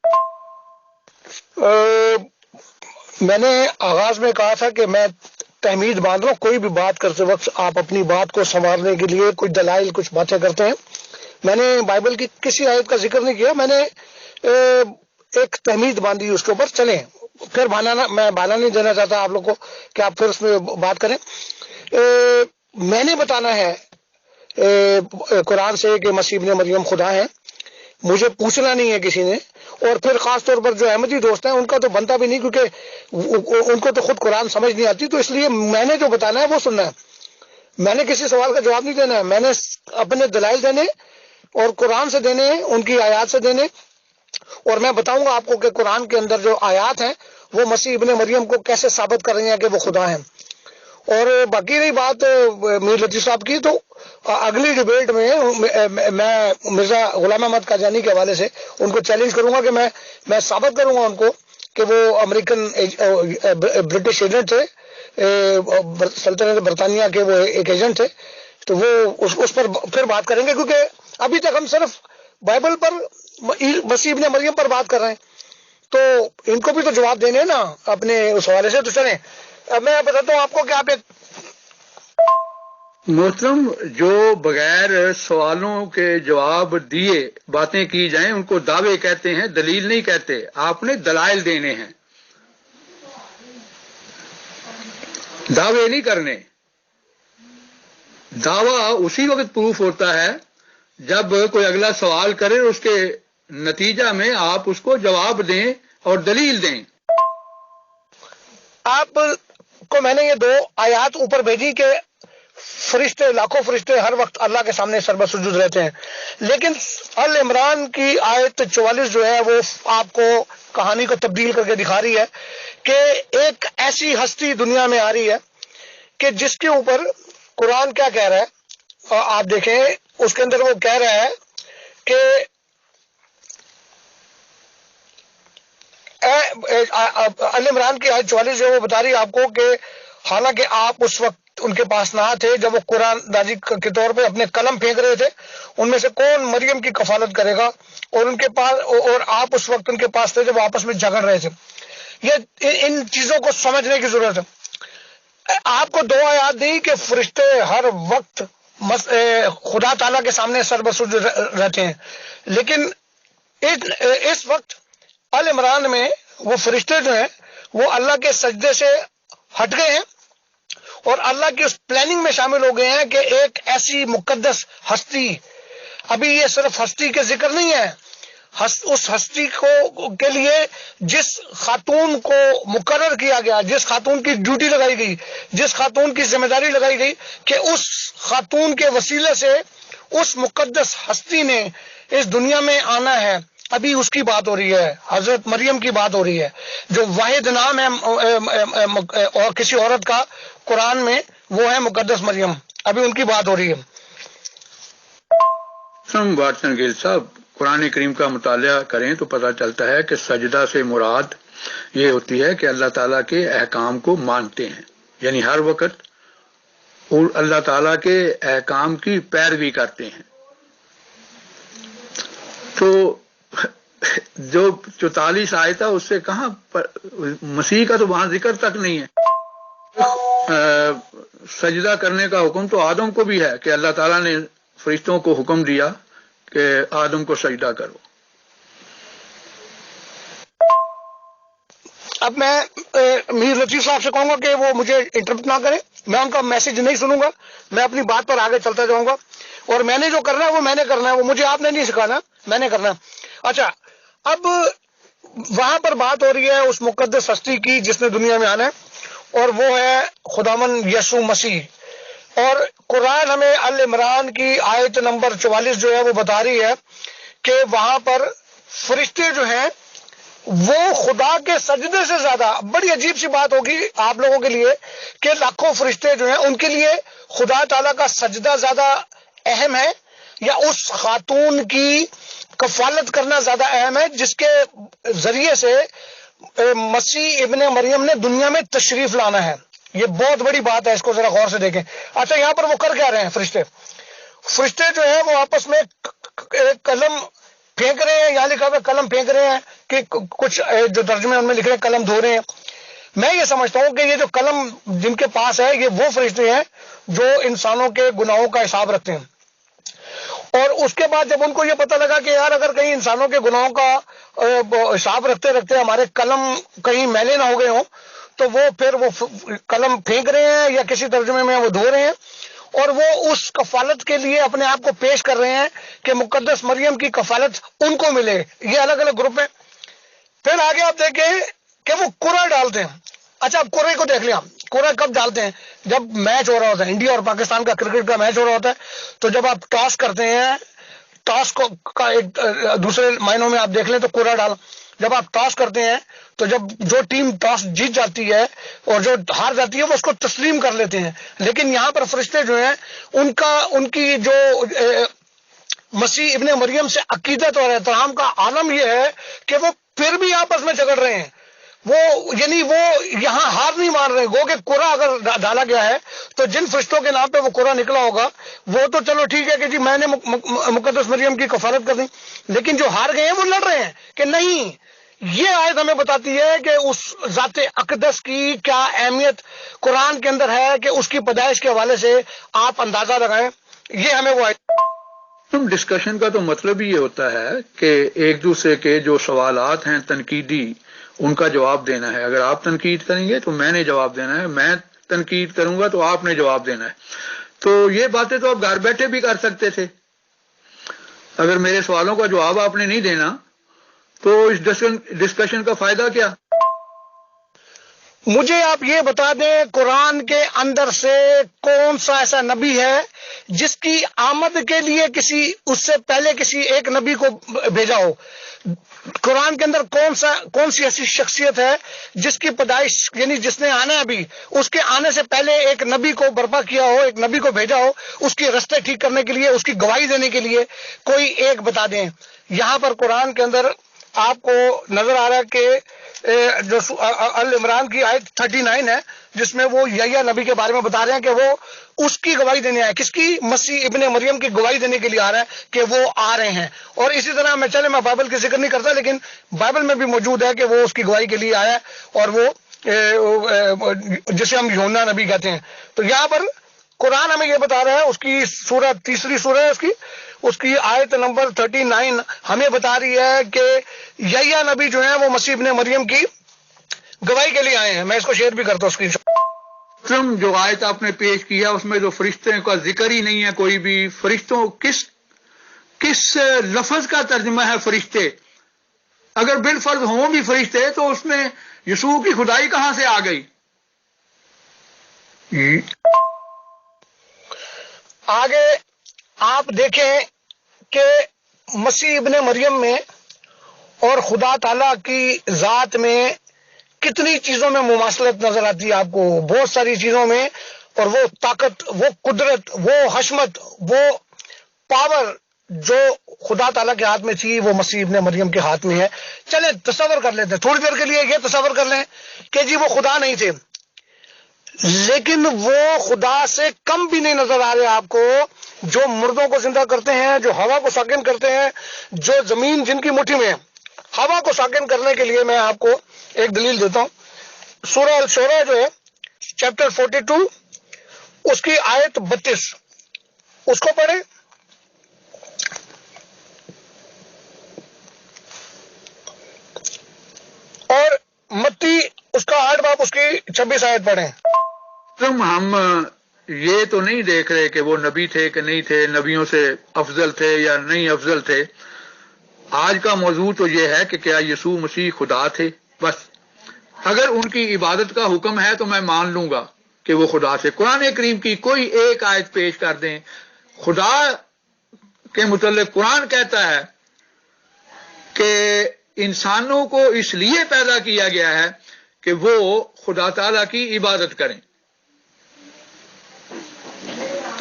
میں نے آغاز میں کہا تھا کہ میں تحمید باندھ رہا ہوں، کوئی بھی بات کرتے وقت آپ اپنی بات کو سنوارنے کے لیے کچھ دلائل کچھ باتیں کرتے ہیں۔ میں نے بائبل کی کسی آیت کا ذکر نہیں کیا، میں نے ایک تحمید باندھی اس کے اوپر، چلیں پھر میں بہانا نہیں دینا چاہتا آپ لوگ کو کہ آپ پھر اس میں بات کریں۔ میں نے بتانا ہے قرآن سے کہ مسیح ابن مریم خدا ہے، مجھے پوچھنا نہیں ہے کسی نے، اور پھر خاص طور پر جو احمدی دوست ہیں ان کا تو بنتا بھی نہیں کیونکہ ان کو تو خود قرآن سمجھ نہیں آتی، تو اس لیے میں نے جو بتانا ہے وہ سننا ہے، میں نے کسی سوال کا جواب نہیں دینا ہے، میں نے اپنے دلائل دینے اور قرآن سے دینے، ان کی آیات سے دینے، اور میں بتاؤں گا آپ کو کہ قرآن کے اندر جو آیات ہیں وہ مسیح ابن مریم کو کیسے ثابت کر رہی ہیں کہ وہ خدا ہیں۔ اور باقی رہی بات میر لطیف صاحب کی، تو اگلی ڈیبیٹ میں مرزا غلام احمد قادیانی کے حوالے سے ان کو چیلنج کروں گا کہ میں ثابت کروں گا ان کو کہ وہ امریکن برٹش ایجنٹ تھے، سلطنت برطانیہ کے وہ ایک ایجنٹ تھے، تو وہ اس پر پھر بات کریں گے، کیونکہ ابھی تک ہم صرف بائبل پر مسیح ابن مریم پر بات کر رہے ہیں، تو ان کو بھی تو جواب دینے نا اپنے اس حوالے سے. تو چلیں میں بتاتا ہوں آپ کو کہ آپ ایک محترم، جو بغیر سوالوں کے جواب دیے باتیں کی جائیں ان کو دعوے کہتے ہیں، دلیل نہیں کہتے. آپ نے دلائل دینے ہیں، دعوے نہیں کرنے. دعویٰ اسی وقت پروف ہوتا ہے جب کوئی اگلا سوال کرے، اس کے نتیجہ میں آپ اس کو جواب دیں اور دلیل دیں. آپ کو میں نے یہ 2 آیات اوپر بھیجی کہ فرشتے، لاکھوں فرشتے ہر وقت اللہ کے سامنے سر بسجود رہتے ہیں، لیکن ال عمران کی آیت 44 جو ہے وہ آپ کو کہانی کو تبدیل کر کے دکھا رہی ہے کہ ایک ایسی ہستی دنیا میں آ رہی ہے کہ جس کے اوپر قرآن کیا کہہ رہا ہے. آپ دیکھیں اس کے اندر وہ کہہ رہا ہے کہ ال عمران کی آیت 44 جو ہے وہ بتا رہی ہے آپ کو کہ حالانکہ آپ اس وقت ان کے پاس نہ تھے جب وہ قرآن دازی کے طور پہ اپنے قلم پھینک رہے تھے، ان میں سے کون مریم کی کفالت کرے گا، اور ان کے پاس، اور آپ اس وقت ان کے پاس تھے جب وہ آپس میں جھگڑ رہے تھے. یہ ان چیزوں کو سمجھنے کی ضرورت ہے. آپ کو 2 آیات دی کہ فرشتے ہر وقت خدا تعالیٰ کے سامنے سر بسجود رہتے ہیں، لیکن اس وقت ال عمران میں وہ فرشتے جو ہیں وہ اللہ کے سجدے سے ہٹ گئے ہیں اور اللہ کی اس پلاننگ میں شامل ہو گئے ہیں کہ ایک ایسی مقدس ہستی، ابھی یہ صرف ہستی کے ذکر نہیں ہے، اس ہستی کو کے لیے جس خاتون کو مقرر کیا گیا، جس خاتون کی ڈیوٹی لگائی گئی، جس خاتون کی ذمہ داری لگائی گئی کہ اس خاتون کے وسیلے سے اس مقدس ہستی نے اس دنیا میں آنا ہے. ابھی اس کی بات ہو رہی ہے، حضرت مریم کی بات ہو رہی ہے، جو واحد نام ہے اور کسی عورت کا قرآن میں، وہ ہے مقدس مریم. ابھی ان کی بات ہو رہی ہے. واٹسن گیل صاحب، قرآن کریم کا مطالعہ کریں تو پتہ چلتا ہے کہ سجدہ سے مراد یہ ہوتی ہے کہ اللہ تعالیٰ کے احکام کو مانتے ہیں، یعنی ہر وقت اللہ تعالیٰ کے احکام کی پیروی کرتے ہیں. تو جو 44 آئے تھا اس سے کہاں پر مسیح کا تو وہاں ذکر تک نہیں ہے. سجدہ کرنے کا حکم تو آدم کو بھی ہے کہ اللہ تعالیٰ نے فرشتوں کو حکم دیا کہ آدم کو سجدہ کرو. اب میں میر لطیف صاحب سے کہوں گا کہ وہ مجھے انٹرپٹ نہ کریں، میں ان کا میسج نہیں سنوں گا، میں اپنی بات پر آگے چلتا جاؤں گا، اور میں نے جو کرنا ہے وہ میں نے کرنا ہے، وہ مجھے آپ نے نہیں سکھانا، میں نے کرنا. اچھا، اب وہاں پر بات ہو رہی ہے اس مقدس ہستی کی جس نے دنیا میں آنا ہے، اور وہ ہے خداوند یسوع مسیح. اور قرآن ہمیں ال عمران کی آیت نمبر 44 جو ہے وہ بتا رہی ہے کہ وہاں پر فرشتے جو ہیں وہ خدا کے سجدے سے زیادہ، بڑی عجیب سی بات ہوگی آپ لوگوں کے لیے کہ لاکھوں فرشتے جو ہیں ان کے لیے خدا تعالیٰ کا سجدہ زیادہ اہم ہے یا اس خاتون کی کفالت کرنا زیادہ اہم ہے جس کے ذریعے سے مسیح ابن مریم نے دنیا میں تشریف لانا ہے. یہ بہت بڑی بات ہے، اس کو ذرا غور سے دیکھیں. اچھا، یہاں پر وہ کر کیا رہے ہیں فرشتے جو ہیں وہ آپس میں قلم پھینک رہے ہیں، یہاں لکھا ہوا قلم پھینک رہے ہیں کہ کچھ جو ترجمے ان میں لکھ رہے ہیں قلم دھو رہے ہیں. میں یہ سمجھتا ہوں کہ یہ جو قلم جن کے پاس ہے یہ وہ فرشتے ہیں جو انسانوں کے گناہوں کا حساب رکھتے ہیں. اور اس کے بعد جب ان کو یہ پتہ لگا کہ یار اگر کہیں انسانوں کے گناہوں کا حساب رکھتے رکھتے ہمارے قلم کہیں میلے نہ ہو گئے ہوں، تو وہ پھر وہ قلم پھینک رہے ہیں یا کسی ترجمے میں وہ دھو رہے ہیں، اور وہ اس کفالت کے لیے اپنے آپ کو پیش کر رہے ہیں کہ مقدس مریم کی کفالت ان کو ملے. یہ الگ الگ گروپ ہیں. پھر آگے آپ دیکھیں کہ وہ قرعہ ڈالتے ہیں. اچھا، اب قرعے کو دیکھ لیا. قرعہ کب ڈالتے ہیں؟ جب میچ ہو رہا ہوتا ہے، انڈیا اور پاکستان کا کرکٹ کا میچ ہو رہا ہوتا ہے، تو جب آپ ٹاس کرتے ہیں، ٹاس کو کا ایک دوسرے معنوں میں آپ دیکھ لیں تو قرعہ ڈال. جب آپ ٹاس کرتے ہیں تو جب جو ٹیم ٹاس جیت جاتی ہے اور جو ہار جاتی ہے وہ اس کو تسلیم کر لیتے ہیں. لیکن یہاں پر فرشتے جو ہیں ان کی جو مسیح ابن مریم سے عقیدت اور احترام کا عالم یہ ہے کہ وہ پھر بھی آپس میں جھگڑ رہے ہیں. وہ یعنی وہ یہاں ہار نہیں مان رہے. گو کہ قرآن اگر ڈالا گیا ہے تو جن فرشتوں کے نام پہ وہ قرآن نکلا ہوگا وہ تو چلو ٹھیک ہے کہ جی میں نے مقدس مریم کی کفارت کر دی, لیکن جو ہار گئے ہیں وہ لڑ رہے ہیں کہ نہیں. یہ آیت ہمیں بتاتی ہے کہ اس ذات اقدس کی کیا اہمیت قرآن کے اندر ہے کہ اس کی پیدائش کے حوالے سے آپ اندازہ لگائیں. یہ ہمیں وہ تم ڈسکشن کا تو مطلب یہ ہوتا ہے کہ ایک دوسرے کے جو سوالات ہیں تنقیدی ان کا جواب دینا ہے. اگر آپ تنقید کریں گے تو میں نے جواب دینا ہے, میں تنقید کروں گا تو آپ نے جواب دینا ہے. تو یہ باتیں تو آپ گھر بیٹھے بھی کر سکتے تھے. اگر میرے سوالوں کا جواب آپ نے نہیں دینا تو اس ڈسکشن کا فائدہ کیا؟ مجھے آپ یہ بتا دیں قرآن کے اندر سے کون سا ایسا نبی ہے جس کی آمد کے لیے اس سے پہلے کسی ایک نبی کو بھیجا ہو. قرآن کے اندر کون سی ایسی شخصیت ہے جس کی پیدائش یعنی جس نے آنا ہے ابھی اس کے آنے سے پہلے ایک نبی کو برپا کیا ہو, ایک نبی کو بھیجا ہو اس کی رستے ٹھیک کرنے کے لیے, اس کی گواہی دینے کے لیے؟ کوئی ایک بتا دیں. یہاں پر قرآن کے اندر آپ کو نظر آ رہا ہے کہ جو ال عمران کی آیت 39 ہے جس میں وہ یحییٰ نبی کے بارے میں بتا رہے ہیں کہ وہ اس کی گواہی دینے آئے. کس کی؟ مسیح ابن مریم کی گواہی دینے کے لیے آ رہا ہے کہ وہ آ رہے ہیں. اور اسی طرح میں بائبل کی ذکر نہیں کرتا لیکن بائبل میں بھی موجود ہے کہ وہ اس کی گواہی کے لیے آیا ہے اور وہ جسے ہم یوحنا نبی کہتے ہیں. تو یہاں پر قرآن ہمیں یہ بتا رہا ہے, اس کی سورہ تیسری سورہ ہے اس کی آیت نمبر 39 ہمیں بتا رہی ہے کہ یحییٰ نبی جو ہیں وہ مسیح ابن مریم کی گواہی کے لیے آئے ہیں. میں اس کو شیئر بھی کرتا ہوں اسکرین شاٹ. جو آیت آپ نے پیش کیا اس میں جو فرشتے کا ذکر ہی نہیں ہے کوئی بھی. فرشتوں کس لفظ کا ترجمہ ہے فرشتے؟ اگر بالفرض ہوں بھی فرشتے تو اس میں یسوع کی خدائی کہاں سے آ گئی؟ آگے آپ دیکھیں کہ مسیح ابن مریم میں اور خدا تعالی کی ذات میں کتنی چیزوں میں مماثلت نظر آتی ہے آپ کو, بہت ساری چیزوں میں. اور وہ طاقت, وہ قدرت, وہ حشمت, وہ پاور جو خدا تعالیٰ کے ہاتھ میں تھی وہ مسیح ابن مریم کے ہاتھ میں ہے. چلیں تصور کر لیتے ہیں تھوڑی دیر کے لیے, یہ تصور کر لیں کہ جی وہ خدا نہیں تھے لیکن وہ خدا سے کم بھی نہیں نظر آ رہے آپ کو, جو مردوں کو زندہ کرتے ہیں, جو ہوا کو ساکن کرتے ہیں, جو زمین جن کی مٹھی میں ہے. ہوا کو ساکن کرنے کے لیے میں آپ کو ایک دلیل دیتا ہوں. سورہ الشورى جو ہے چیپٹر 42 اس کی آیت 32 اس کو پڑھیں. اور متی اس کا 8 باب اس کی 26 آیت پڑھیں. ہم یہ تو نہیں دیکھ رہے کہ وہ نبی تھے کہ نہیں تھے, نبیوں سے افضل تھے یا نہیں افضل تھے. آج کا موضوع تو یہ ہے کہ کیا یسوع مسیح خدا تھے. بس اگر ان کی عبادت کا حکم ہے تو میں مان لوں گا کہ وہ خدا تھے. قرآن کریم کی کوئی ایک آیت پیش کر دیں. خدا کے متعلق قرآن کہتا ہے کہ انسانوں کو اس لیے پیدا کیا گیا ہے کہ وہ خدا تعالیٰ کی عبادت کریں.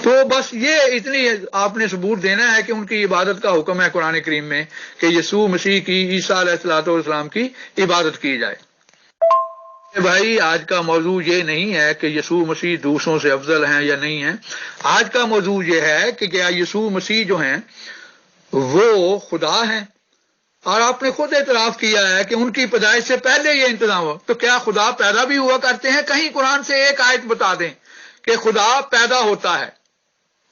تو بس یہ اتنی آپ نے ثبوت دینا ہے کہ ان کی عبادت کا حکم ہے قرآن کریم میں کہ یسوع مسیح کی, عیسیٰ علیہ الصلوۃ والسلام کی عبادت کی جائے. بھائی آج کا موضوع یہ نہیں ہے کہ یسوع مسیح دوسروں سے افضل ہیں یا نہیں ہیں. آج کا موضوع یہ ہے کہ کیا یسوع مسیح جو ہیں وہ خدا ہیں. اور آپ نے خود اعتراف کیا ہے کہ ان کی پیدائش سے پہلے یہ انتظام ہو. تو کیا خدا پیدا بھی ہوا کرتے ہیں؟ کہیں قرآن سے ایک آیت بتا دیں کہ خدا پیدا ہوتا ہے.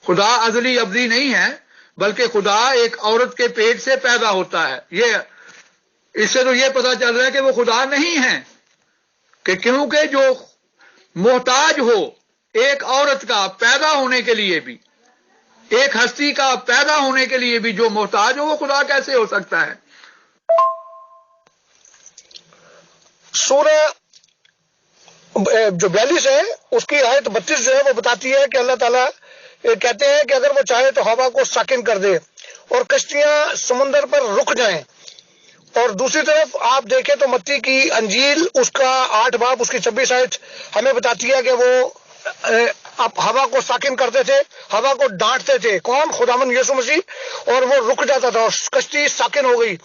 خدا ازلی ابدی نہیں ہے بلکہ خدا ایک عورت کے پیٹ سے پیدا ہوتا ہے. اس سے تو یہ پتا چل رہا ہے کہ وہ خدا نہیں ہیں, کہ کیونکہ جو محتاج ہو ایک عورت کا پیدا ہونے کے لیے بھی, ایک ہستی کا پیدا ہونے کے لیے بھی جو محتاج ہو وہ خدا کیسے ہو سکتا ہے؟ سورہ جو 42 ہے اس کی آیت 32 جو ہے وہ بتاتی ہے کہ اللہ تعالیٰ کہتے ہیں کہ اگر وہ چاہے تو ہوا کو ساکن کر دے اور کشتیاں سمندر پر رک جائیں. اور دوسری طرف آپ دیکھیں تو متی کی انجیل اس کا 8 باب اس کی 26 آیت ہمیں بتاتی ہے کہ وہ اب ہوا کو ساکن کرتے تھے, ہوا کو ڈانٹتے تھے. کون؟ خداوند یسوع مسیح. اور وہ رک جاتا تھا اور کشتی ساکن ہو گئی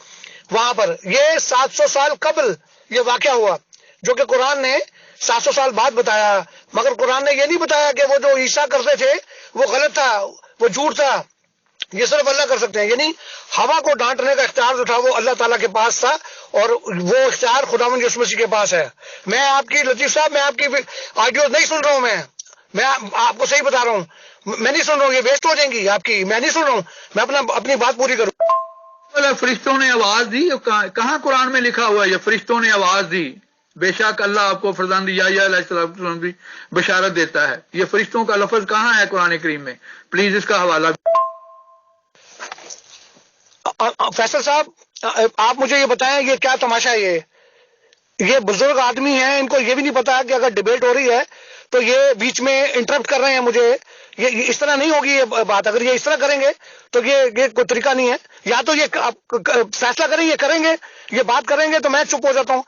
وہاں پر. یہ 700 سال قبل یہ واقعہ ہوا. جو کہ قرآن نے 700 سال بعد بتایا، مگر قرآن نے یہ نہیں بتایا کہ وہ جو عیسیٰ کرتے تھے وہ غلط تھا، وہ جھوٹ تھا، یہ صرف اللہ کر سکتے ہیں. یعنی ہوا کو ڈانٹنے کا اختیار جو تھا وہ اللہ تعالیٰ کے پاس تھا، اور وہ اختیار خداوند یسوع مسیح کے پاس ہے. میں آپ کی لطیف صاحب، میں آپ کی آڈیو نہیں سن رہا ہوں، میں آپ کو صحیح بتا رہا ہوں، میں نہیں سن رہا ہوں، یہ ویسٹ ہو جائیں گی آپ کی، میں نہیں سن رہا ہوں، میں اپنی بات پوری کروں. فرشتوں نے آواز دی، کہاں قرآن میں لکھا ہوا ہے یہ فرشتوں نے آواز دی؟ بے شک اللہ آپ کو فرزند یحییٰ علیہ السلام کی بشارت دیتا ہے. یہ فرشتوں کا لفظ کہاں ہے قرآن کریم میں؟ پلیز اس کا حوالہ. فیصل صاحب آپ مجھے یہ بتائیں، یہ کیا تماشا ہے؟ یہ بزرگ آدمی ہیں، ان کو یہ بھی نہیں پتا کہ اگر ڈیبیٹ ہو رہی ہے تو یہ بیچ میں انٹرپٹ کر رہے ہیں مجھے. یہ اس طرح نہیں ہوگی یہ بات. اگر یہ اس طرح کریں گے تو یہ کوئی طریقہ نہیں ہے. یا تو یہ فیصلہ کریں، یہ کریں گے، یہ بات کریں گے تو میں چپ ہو جاتا ہوں.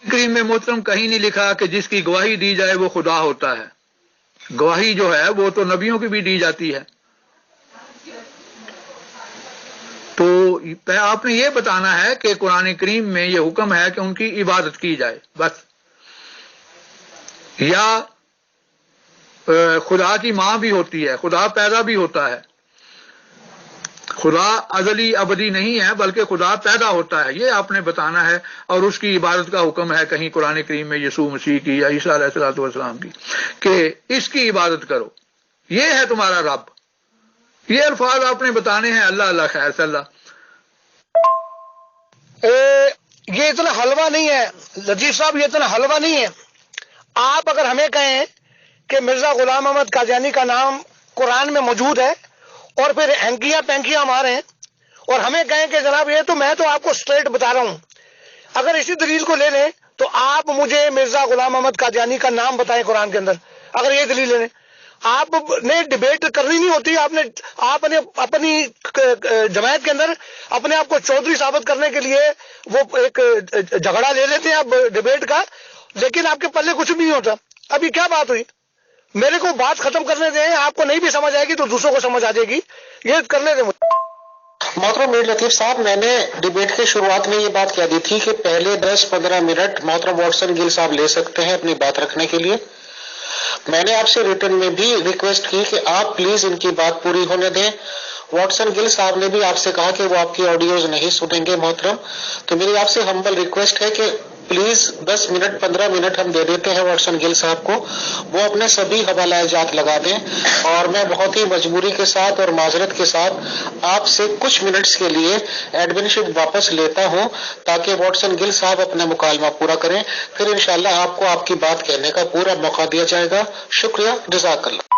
کریم میں محترم کہیں نہیں لکھا کہ جس کی گواہی دی جائے وہ خدا ہوتا ہے. گواہی جو ہے وہ تو نبیوں کی بھی دی جاتی ہے. تو آپ نے یہ بتانا ہے کہ قرآن کریم میں یہ حکم ہے کہ ان کی عبادت کی جائے بس. یا خدا کی ماں بھی ہوتی ہے، خدا پیدا بھی ہوتا ہے. خدا ازلی ابدی نہیں ہے بلکہ خدا پیدا ہوتا ہے، یہ آپ نے بتانا ہے. اور اس کی عبادت کا حکم ہے کہیں قرآن کریم میں یسوع مسیح کی یا عیسیٰ علیہ السلام کی کہ اس کی عبادت کرو، یہ ہے تمہارا رب. یہ الفاظ آپ نے بتانے ہیں. اللہ اللہ خیر صلی اللہ. یہ اتنا حلوہ نہیں ہے لطیف صاحب، یہ اتنا حلوہ نہیں ہے. آپ اگر ہمیں کہیں کہ مرزا غلام احمد قادیانی کا نام قرآن میں موجود ہے اور پھر ہینکیاں پینکیاں مارے ہیں اور ہمیں کہیں کہ جناب یہ تو میں تو آپ کو اسٹریٹ بتا رہا ہوں، اگر اسی دلیل کو لے لیں تو آپ مجھے مرزا غلام احمد قادیانی کا نام بتائیں قرآن کے اندر. اگر یہ دلیل لے لیں، آپ نے ڈیبیٹ کرنی نہیں ہوتی. آپ نے اپنی جماعت کے اندر اپنے آپ کو چودھری ثابت کرنے کے لیے وہ ایک جھگڑا لے لیتے ہیں آپ ڈیبیٹ کا، لیکن آپ کے پلے کچھ بھی نہیں ہوتا. ابھی کیا بات ہوئی؟ میرے کو بات ختم کرنے دیں، آپ کو نہیں بھی سمجھ آئے گی تو دوسروں کو سمجھ آ جائے گی، یہ کرنے دیں. محترم میر لطیف صاحب، میں نے ڈیبیٹ کے شروعات میں یہ بات کہہ دی تھی کہ پہلے 10-15 منٹ محترم واٹسن گل صاحب لے سکتے ہیں اپنی بات رکھنے کے لیے. میں نے آپ سے ریٹن میں بھی ریکویسٹ کی کہ آپ پلیز ان کی بات پوری ہونے دیں. واٹسن گل صاحب نے بھی آپ سے کہا کہ وہ آپ کی آڈیوز نہیں سنیں گے محترم. تو میری آپ سے ہمبل ریکویسٹ ہے کہ پلیز 10 منٹ 15 منٹ ہم دے دیتے ہیں واٹسن گل صاحب کو، وہ اپنے سبھی حوالہ جات لگا دیں. اور میں بہت ہی مجبوری کے ساتھ اور معذرت کے ساتھ آپ سے کچھ منٹس کے لیے ایڈمن شپ واپس لیتا ہوں تاکہ واٹسن گل صاحب اپنا مکالمہ پورا کریں. پھر انشاءاللہ آپ کو آپ کی بات کہنے کا پورا موقع دیا جائے گا. شکریہ، جزاک اللہ.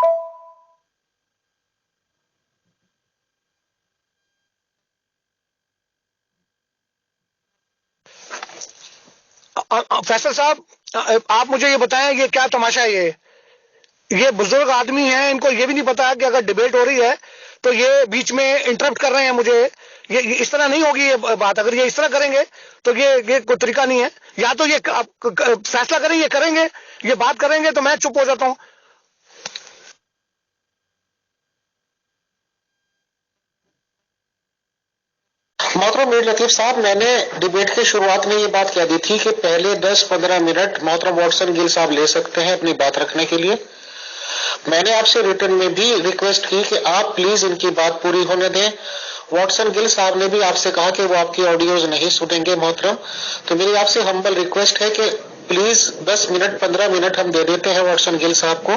فیصل صاحب آپ مجھے یہ بتائیں، یہ کیا تماشا ہے؟ یہ بزرگ آدمی ہیں، ان کو یہ بھی نہیں پتا کہ اگر ڈیبیٹ ہو رہی ہے تو یہ بیچ میں انٹرپٹ کر رہے ہیں مجھے. یہ اس طرح نہیں ہوگی یہ بات. اگر یہ اس طرح کریں گے تو یہ کوئی طریقہ نہیں ہے. یا تو یہ فیصلہ کریں، یہ کریں گے، یہ بات کریں گے تو میں چپ ہو جاتا ہوں. محترم میر لطیف صاحب، میں نے ڈیبیٹ کے شروعات میں یہ بات کہہ دی تھی کہ پہلے 10-15 منٹ محترم واٹسن گل صاحب لے سکتے ہیں اپنی بات رکھنے کے لیے. میں نے آپ سے ریٹن میں بھی ریکویسٹ کی کہ آپ پلیز ان کی بات پوری ہونے دیں. واٹسن گل صاحب نے بھی آپ سے کہا کہ وہ آپ کی آڈیوز نہیں سنیں گے محترم. تو میری آپ سے ہمبل ریکویسٹ ہے کہ پلیز 10 منٹ 15 منٹ ہم دے دیتے ہیں واٹسن گل صاحب کو،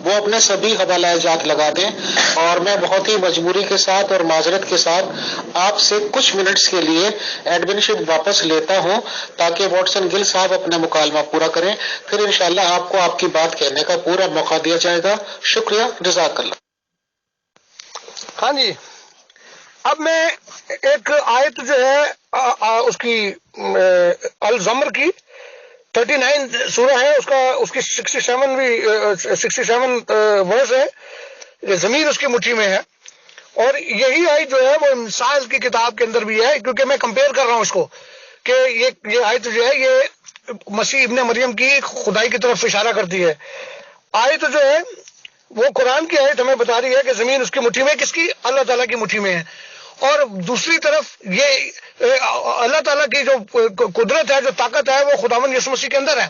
وہ اپنے سبھی حوالہ جات لگا دیں. اور میں بہت ہی مجبوری کے ساتھ اور معذرت کے ساتھ آپ سے کچھ منٹس کے لیے ایڈمن شپ واپس لیتا ہوں تاکہ واٹسن گل صاحب اپنا مکالمہ پورا کریں. پھر انشاءاللہ آپ کو آپ کی بات کہنے کا پورا موقع دیا جائے گا. شکریہ، جزاک اللہ. ہاں جی، اب میں ایک آیت جو ہے اس کی الزمر کی 39 سورہ ہے، اس کی 67 ورس ہے. زمین اس کی مٹھی میں ہے، اور یہی آیت جو ہے وہ مثال کی کتاب کے اندر بھی ہے، کیونکہ میں کمپیئر کر رہا ہوں اس کو کہ یہ آیت جو ہے یہ مسیح ابن مریم کی خدائی کی طرف اشارہ کرتی ہے. آیت جو ہے وہ قرآن کی آیت ہمیں بتا رہی ہے کہ زمین اس کی مٹھی میں، کس کی؟ اللہ تعالیٰ کی مٹھی میں ہے. اور دوسری طرف یہ اللہ تعالیٰ کی جو قدرت ہے، جو طاقت ہے، وہ خداوند یسوع مسیح کے اندر ہے،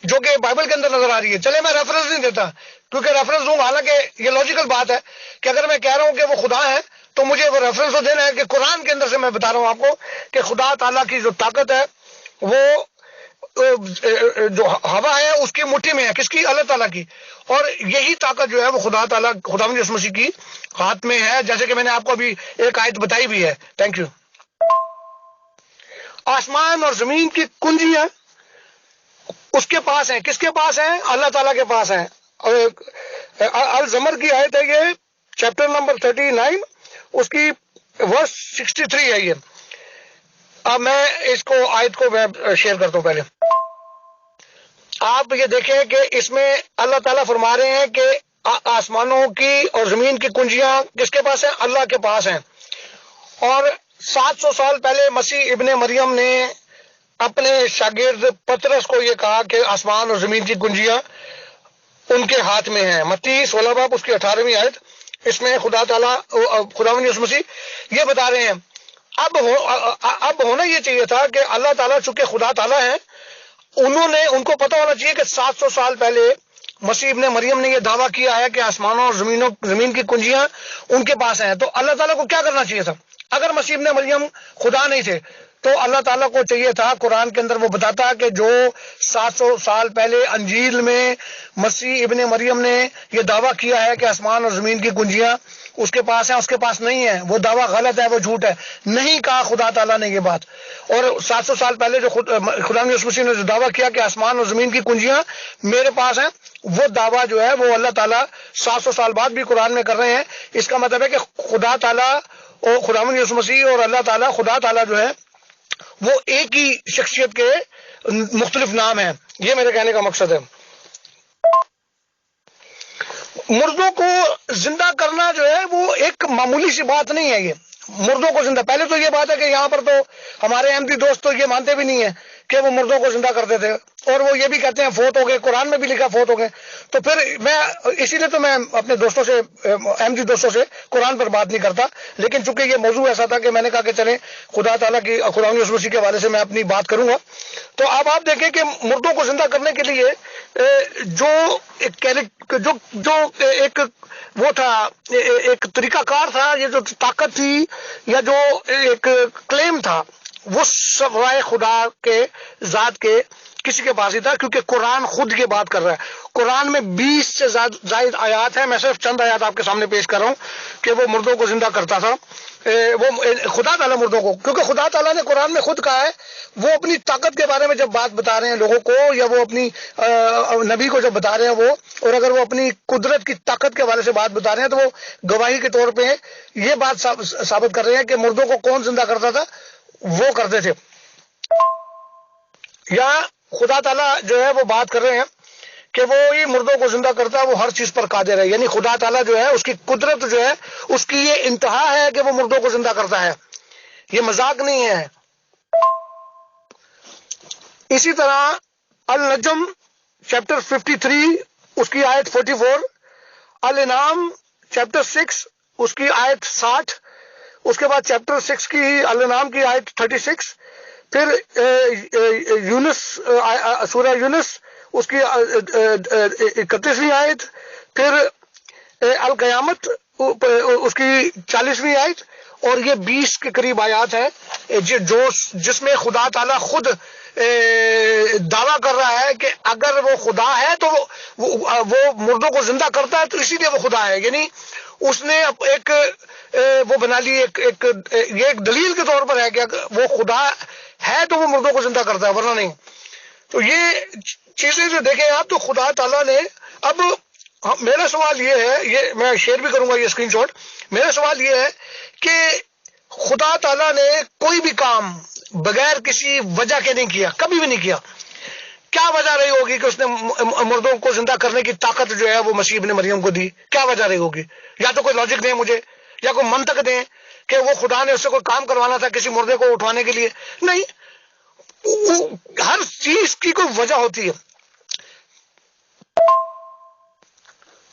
جو کہ بائبل کے اندر نظر آ رہی ہے۔ چلے میں ریفرنس نہیں دیتا کیونکہ ریفرنس دوں، حالانکہ یہ لاجیکل بات ہے کہ اگر میں کہہ رہا ہوں کہ وہ خدا ہے تو مجھے وہ ریفرنس تو دینا ہے کہ قرآن کے اندر سے میں بتا رہا ہوں آپ کو کہ خدا تعالیٰ کی جو طاقت ہے وہ جو ہوا ہے اس کی مٹھی میں ہے، کس کی؟ اللہ تعالیٰ کی، اور یہی طاقت جو ہے وہ خدا تعالیٰ خداوند یسوع مسیح کی ہاتھ میں ہے، جیسے کہ میں نے آپ کو ابھی ایک آیت بتائی بھی ہے۔ Thank you. آسمان اور زمین کی کنجیاں اس کے پاس ہیں، کس کے پاس ہیں؟ اللہ تعالیٰ کے پاس ہیں۔ الزمر کی آیت ہے یہ، چیپٹر نمبر 39، اس کی ورس 63 ہے یہ۔ اب میں اس کو آیت کو میں شیئر کرتا ہوں۔ پہلے آپ یہ دیکھیں کہ اس میں اللہ تعالیٰ فرما رہے ہیں کہ آسمانوں کی اور زمین کی کنجیاں کس کے پاس ہیں؟ اللہ کے پاس ہیں۔ اور 700 سال پہلے مسیح ابن مریم نے اپنے شاگرد پطرس کو یہ کہا کہ آسمان اور زمین کی کنجیاں ان کے ہاتھ میں ہیں۔ متی 16 باب اس کی 18ویں آیت، اس میں خدا تعالیٰ خداوند یسوع مسیح یہ بتا رہے ہیں۔ اب ہونا یہ چاہیے تھا کہ اللہ تعالیٰ چونکہ خدا تعالیٰ ہیں، ان کو پتا ہونا چاہیے کہ 700 سال پہلے مسیح ابن مریم نے یہ دعویٰ کیا ہے کہ آسمانوں اور زمین کی کنجیاں ان کے پاس ہیں۔ تو اللہ تعالیٰ کو کیا کرنا چاہیے تھا؟ اگر مسیح ابن مریم خدا نہیں تھے تو اللہ تعالیٰ کو چاہیے تھا، قرآن کے اندر وہ بتاتا کہ جو 700 سال پہلے انجیل میں مسیح ابن مریم نے یہ دعویٰ کیا ہے کہ آسمان اور زمین کی کنجیاں اس کے پاس ہیں، اس کے پاس نہیں ہے، وہ دعویٰ غلط ہے، وہ جھوٹ ہے، نہیں کہا خدا تعالیٰ نے یہ بات۔ اور 700 سال پہلے جو خدا یسوع مسیح نے جو دعویٰ کیا کہ آسمان اور زمین کی کنجیاں میرے پاس ہیں، وہ دعویٰ جو ہے وہ اللہ تعالیٰ 700 سال بعد بھی قرآن میں کر رہے ہیں۔ اس کا مطلب ہے کہ خدا تعالیٰ اور خداوند یسوع مسیح اور اللہ تعالیٰ، خدا تعالیٰ جو ہے وہ ایک ہی شخصیت کے مختلف نام ہیں۔ یہ میرے کہنے کا مقصد ہے۔ مردوں کو زندہ کرنا جو ہے وہ ایک معمولی سی بات نہیں ہے۔ یہ مردوں کو زندہ، پہلے تو یہ بات ہے کہ یہاں پر تو ہمارے احمدی دوست تو یہ مانتے بھی نہیں ہیں کہ وہ مردوں کو زندہ کرتے تھے، اور وہ یہ بھی کہتے ہیں فوت ہو گئے، قرآن میں بھی لکھا فوت ہو گئے۔ تو پھر میں اسی لیے تو میں اپنے دوستوں سے، احمدی دوستوں سے قرآن پر بات نہیں کرتا، لیکن چونکہ یہ موضوع ایسا تھا کہ میں نے کہا کہ چلیں خدا تعالیٰ کی خداوند یسوع مسیح کے حوالے سے میں اپنی بات کروں گا۔ تو اب آپ دیکھیں کہ مردوں کو زندہ کرنے کے لیے جو ایک وہ تھا، ایک طریقہ کار تھا، یہ جو طاقت تھی یا جو ایک کلیم تھا، وہ سوائے خدا کے ذات کے کسی کے پاس ہی تھا، کیونکہ قرآن خود یہ بات کر رہا ہے۔ قرآن میں 20 سے زائد آیات ہیں، میں صرف چند آیات آپ کے سامنے پیش کر رہا ہوں کہ وہ مردوں کو زندہ کرتا تھا، وہ خدا تعالیٰ مردوں کو، کیونکہ خدا تعالیٰ نے قرآن میں خود کہا ہے، وہ اپنی طاقت کے بارے میں جب بات بتا رہے ہیں لوگوں کو، یا وہ اپنی نبی کو جب بتا رہے ہیں وہ، اور اگر وہ اپنی قدرت کی طاقت کے بارے سے بات بتا رہے ہیں تو وہ گواہی کے طور پہ یہ بات ثابت کر رہے ہیں کہ مردوں کو کون زندہ کرتا تھا؟ وہ کرتے تھے۔ یا خدا تعالیٰ جو ہے وہ بات کر رہے ہیں کہ وہ ہی مردوں کو زندہ کرتا ہے، وہ ہر چیز پر قادر ہے، یعنی خدا تعالیٰ جو ہے اس کی قدرت جو ہے اس کی یہ انتہا ہے کہ وہ مردوں کو زندہ کرتا ہے، یہ مذاق نہیں ہے۔ اسی طرح النجم چیپٹر 53 اس کی آیت 44، الانعام چیپٹر 6 اس کی آیت 60، اس کے بعد چیپٹر 6 کی الانعام کی آیت 36، پھر یونس سورہ یونس اس کی 31ویں آیت، پھر القیامت اس کی 40ویں آیت، اور یہ 20 کے قریب آیات ہیں جس میں خدا تعالیٰ خود دعویٰ کر رہا ہے کہ اگر وہ خدا ہے تو وہ مردوں کو زندہ کرتا ہے، تو اسی لیے وہ خدا ہے، یعنی اس نے ایک وہ بنا لی، یہ ایک دلیل کے طور پر ہے کہ وہ خدا ہے تو وہ مردوں کو زندہ کرتا ہے، ورنہ نہیں۔ تو یہ چیزیں جو دیکھیں آپ، تو خدا تعالیٰ نے، اب میرا سوال یہ ہے، یہ میں شیئر بھی کروں گا یہ اسکرین شاٹ، میرا سوال یہ ہے کہ خدا تعالیٰ نے کوئی بھی کام بغیر کسی وجہ کے نہیں کیا، کبھی بھی نہیں کیا۔ کیا وجہ رہی ہوگی کہ اس نے مردوں کو زندہ کرنے کی طاقت جو ہے وہ مسیح ابن مریم کو دی؟ کیا وجہ رہی ہوگی؟ یا تو کوئی لاجک دیں مجھے، یا کوئی منطق دیں کہ وہ خدا نے اس سے کوئی کام کروانا تھا کسی مردے کو اٹھوانے کے لیے؟ نہیں، ہر چیز کی کوئی وجہ ہوتی ہے۔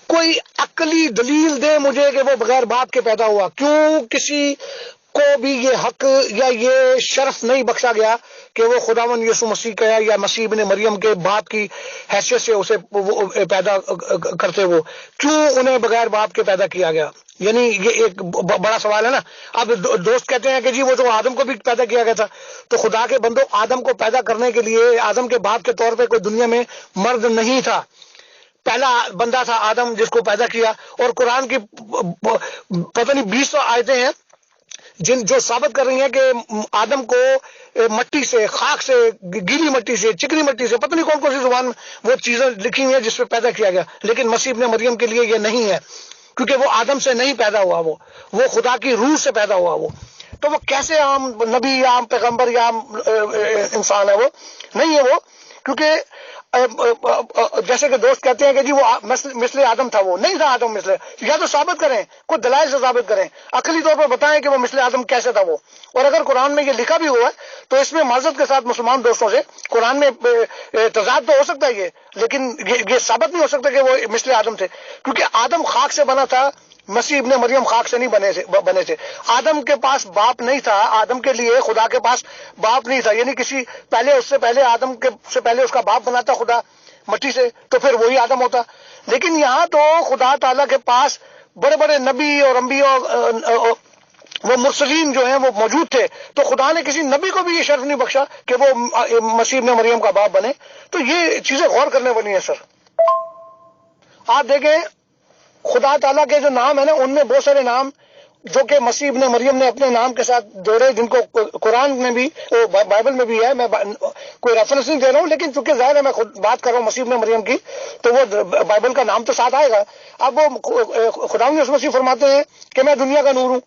کوئی عقلی دلیل دے مجھے کہ وہ بغیر باپ کے پیدا ہوا، کیوں کسی کو بھی یہ حق یا یہ شرف نہیں بخشا گیا کہ وہ خداوند یسوع مسیح کا یا مسیح ابن مریم کے باپ کی حیثیت سے اسے پیدا کرتے؟ وہ کیوں انہیں بغیر باپ کے پیدا کیا گیا؟ یعنی یہ ایک بڑا سوال ہے نا. اب دوست کہتے ہیں کہ جی وہ تو آدم کو بھی پیدا کیا گیا تھا. تو خدا کے بندوں، آدم کو پیدا کرنے کے لیے آدم کے باپ کے طور پہ کوئی دنیا میں مرد نہیں تھا. پہلا بندہ تھا آدم جس کو پیدا کیا. اور قرآن کی پتہ نہیں 200 آیتیں ہیں جو ثابت کر رہی ہیں کہ آدم کو مٹی سے، خاک سے، گیلی مٹی سے، چکنی مٹی سے، پتہ نہیں کون کون سی زبان وہ چیزیں لکھی ہوئی ہیں جس پہ پیدا کیا گیا. لیکن مسیح ابن مریم کے لیے یہ نہیں ہے، کیونکہ وہ آدم سے نہیں پیدا ہوا، وہ خدا کی روح سے پیدا ہوا. تو وہ کیسے عام نبی یا عام پیغمبر یا عام انسان ہے؟ وہ نہیں ہے. وہ کیونکہ جیسے کہ دوست کہتے ہیں کہ جی وہ مثل آدم تھا. وہ نہیں تھا آدم مثل. یا تو ثابت کریں، کوئی دلائل سے ثابت کریں، عقلی طور پر بتائیں کہ وہ مثل آدم کیسے تھا وہ. اور اگر قرآن میں یہ لکھا بھی ہوا ہے تو اس میں معذرت کے ساتھ مسلمان دوستوں سے قرآن میں تضاد تو ہو سکتا ہے لیکن یہ ثابت نہیں ہو سکتا کہ وہ مثل آدم تھے، کیونکہ آدم خاک سے بنا تھا، مسیح ابن مریم خاک سے نہیں بنے تھے. آدم کے پاس باپ نہیں تھا، آدم کے لیے خدا کے پاس باپ نہیں تھا. یعنی کسی پہلے اس سے پہلے آدم کے سے پہلے اس کا باپ بنا تھا خدا مٹی سے، تو پھر وہی آدم ہوتا. لیکن یہاں تو خدا تعالیٰ کے پاس بڑے بڑے نبی اور انبیاء وہ مرسلین جو ہیں وہ موجود تھے. تو خدا نے کسی نبی کو بھی یہ شرف نہیں بخشا کہ وہ مسیح ابن مریم کا باپ بنے. تو یہ چیزیں غور کرنے والی ہیں سر. آپ دیکھیں خدا تعالیٰ کے جو نام ہیں نا، ان میں بہت سارے نام جو کہ مسیح ابن مریم نے اپنے نام کے ساتھ جوڑے، جن کو قرآن میں بھی بائبل میں بھی ہے. میں کوئی ریفرنس نہیں دے رہا ہوں، لیکن چونکہ ظاہر ہے میں خود بات کر رہا ہوں مسیح ابن مریم کی، تو وہ بائبل کا نام تو ساتھ آئے گا. اب وہ خداوند یسوع مسیح فرماتے ہیں کہ میں دنیا کا نور ہوں.